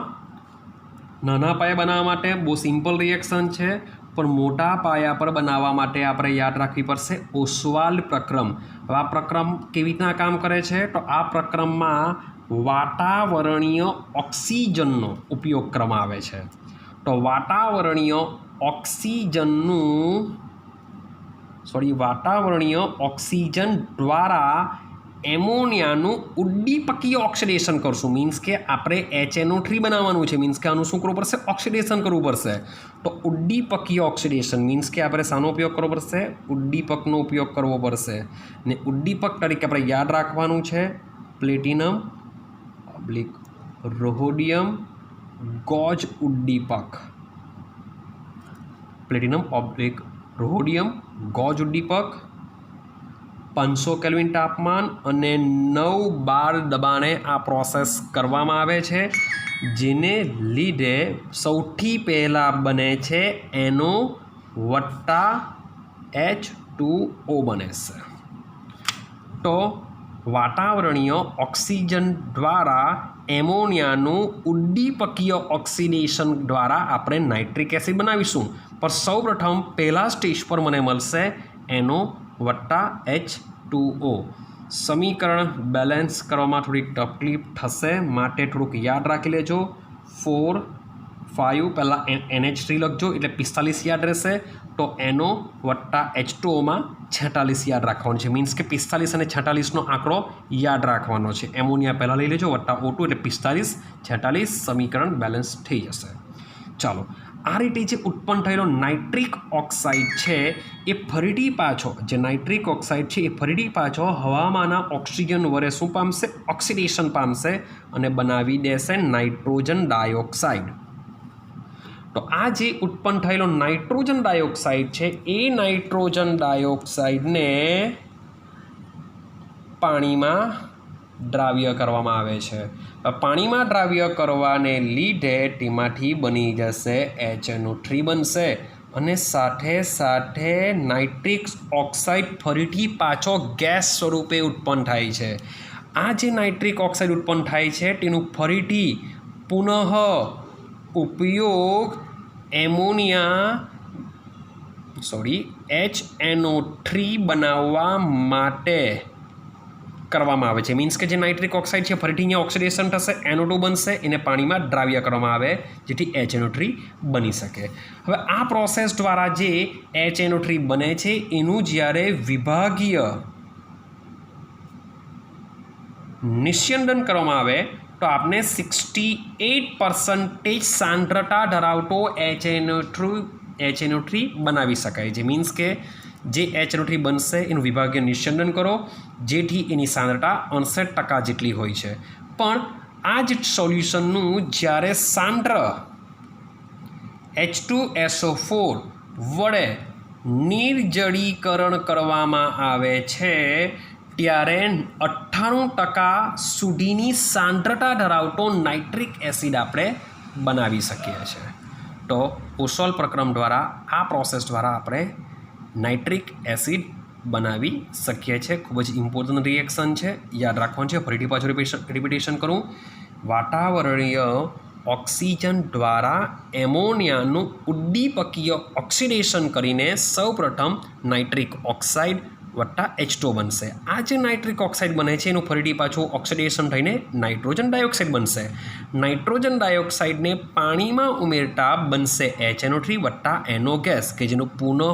नाना पाया बनाववा माटे बहु सिम्पल रिएक्शन छे पर मोटा पाया पर बनाववा माटे आपणे याद राखवी पड़शे ओस्वाल्ड प्रक्रम। आ प्रक्रम केवी रीतना काम करे छे तो आ प्रक्रममां वातावरणीय ऑक्सिजननो उपयोग करवामां आवे छे। तो वातावरणीय ऑक्सिजन द्वारा एमोनियाનું ઉદ્દીપકીય ઓક્સિડેશન કરશું મીન્સ કે આપણે HNO3 બનાવવાનું છે મીન્સ કે આનું શું કરવું પડશે ઓક્સિડેશન કરવું પડશે। તો ઉદ્દીપકીય ઓક્સિડેશન મીન્સ કે આપણે શાનો ઉપયોગ કરવો પડશે ઉદ્દીપકનો ઉપયોગ કરવો પડશે ને ઉદ્દીપક તરીકે આપણે યાદ રાખવાનું છે પ્લેટિનમ રોહોડિયમ ગોજ ઉદ્દીપક। પ્લેટિનમ રોહોડિયમ ગોજ ઉદ્દીપક 500 કેલ્વિન तापमान અને 9 બાર દબાણે આ પ્રોસેસ કરવામાં આવે છે જેને લીધે સૌથી પહેલા બને છે NO વત્તા H2O બને છે। તો વાતાવરણીય ઓક્સિજન દ્વારા એમોનિયાનું ઉદ્દીપકીય ઓક્સિડેશન દ્વારા આપણે નાઇટ્રિક એસિડ બનાવીશું। પર સૌપ્રથમ પહેલા સ્ટેજ પર મને મળશે NO वट्टा H2O। समीकरण बेलेन्स करवामां थोड़ी तकलीफ थशे माटे थोड़ुंक याद राखी लेजो 4 5 पहला NH3 लखजो एटले 45 याद रहेशे। तो NO वट्टा H2O में 46 याद राखवानुं छे मीन्स के 45 અને 46 નો આંકડો યાદ રાખવાનો છે। એમોનિયા પહેલાં લઈ લેજો વટ્ટા O2 એટલે 45 46 સમીકરણ બેલેન્સ થઈ જશે। ચાલો आ रीते जे उत्पन्न थयेलो नाइट्रिक ऑक्साइड है ये फरीथी पाछो जे नाइट्रिक ऑक्साइड है ये फरीथी पाछो हवामाना ऑक्सिजन वडे शुं पामशे ऑक्सिडेशन पामशे अने बनावी देशे नाइट्रोजन डाइऑक्साइड। तो आ जे उत्पन्न थयेलो नाइट्रोजन डाइऑक्साइड है ए नाइट्रोजन डाइऑक्साइड ने पानी में द्राव्य करवामां आवे छे। पानी में द्राव्य करवाने लीधे तेमांथी बनी जशे HNO3 बनशे अने साथे साथे नाइट्रिक ऑक्साइड फरीथी पाछो गैस स्वरूपे उत्पन्न थाय छे। आ जे नाइट्रिक ऑक्साइड उत्पन्न थाय छे तेनुं फरीथी पुनः उपयोग HNO3 बनाववा माटे करवामां आवे छे। मीन्स के जे नाइट्रिक ऑक्साइड है फरीथी अहींया ऑक्सिडेशन थशे NO2 बनशे एने पाणी में द्राव्य करवामां आवे जेथी HNO3 बनी सके। हवे आ प्रोसेस द्वारा जे HNO3 बने छे एनुं ज्यारे विभागीय निस्यंदन करवामां आवे तो आपने 68% सांद्रता धरावतो HNO3 बनावी शकाय छे। मीन्स के जे HNO3 बनशे एनुं विभागीय निस्यंदन करो जेथी एनी सांद्रता 68% जेटली होय छे। पण આ જ સોલ્યુશનનું જ્યારે સાંદ્ર H2SO4 વડે નિર્જળીકરણ કરવામાં આવે છે ત્યારે 98% સુધીની સાંદ્રતા ધરાવતો નાઇટ્રિક એસિડ આપણે બનાવી શકીએ છીએ. તો ઓસવાલ પ્રક્રમ દ્વારા આ પ્રોસેસ દ્વારા આપણે નાઇટ્રિક એસિડ બનાવી શકીએ છીએ. ખૂબ જ ઇમ્પોર્ટન્ટ રિએક્શન છે, યાદ રાખવાનું છે. ફરીથી પાછું રિપીટેશન કરું. વાતાવરણીય ઓક્સિજન દ્વારા એમોનિયાનું ઉદ્દીપકીય ઓક્સિડેશન કરીને સૌપ્રથમ નાઇટ્રિક ઓક્સાઇડ વત્તા H2 બનશે. આ જે નાઇટ્રિક ઓક્સાઇડ બને છે એનું ફરીથી પાછું ઓક્સિડેશન થઈને નાઇટ્રોજન ડાયોક્સાઇડ બનશે. નાઇટ્રોજન ડાયોક્સાઇડને પાણીમાં ઉમેરતા બનશે HNO3 વત્તા NO ગેસ કે જેનું પુનઃ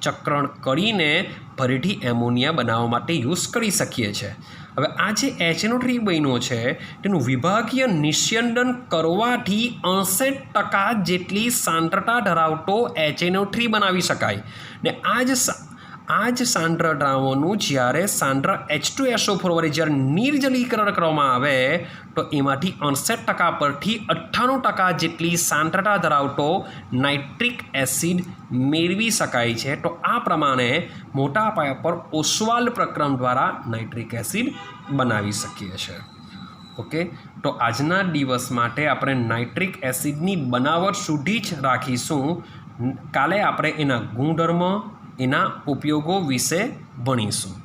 ચક્રણ કરીને ફરીથી એમોનિયા બનાવવા માટે યુઝ કરી શકીએ છીએ. હવે આ જે HNO3 બન્યો છે તેનું વિભાગીય નિસ્યંદન કરવાથી 68% જેટલી સાંદ્રતા ધરાવતો HNO3 બનાવી શકાય. ને આ જ સાંદ્ર દ્રાવણનું જ્યારે સાંદ્ર H2SO4 વડે જ્યારે નિર્જલીકરણ કરવામાં આવે તો એમાંથી 68% પરથી 98% જેટલી સાંદ્રતા ધરાવતો નાઇટ્રિક એસિડ મેળવી શકાય છે. તો આ પ્રમાણે મોટા પાયા પર ઓસવાલ પ્રક્રમ દ્વારા નાઇટ્રિક એસિડ બનાવી શકીએ છીએ. ઓકે, તો આજના દિવસ માટે આપણે નાઇટ્રિક એસિડની બનાવટ સુધી જ રાખીશું. કાલે આપણે એના ગુણધર્મ, એના ઉપયોગો વિશે ભણીશું.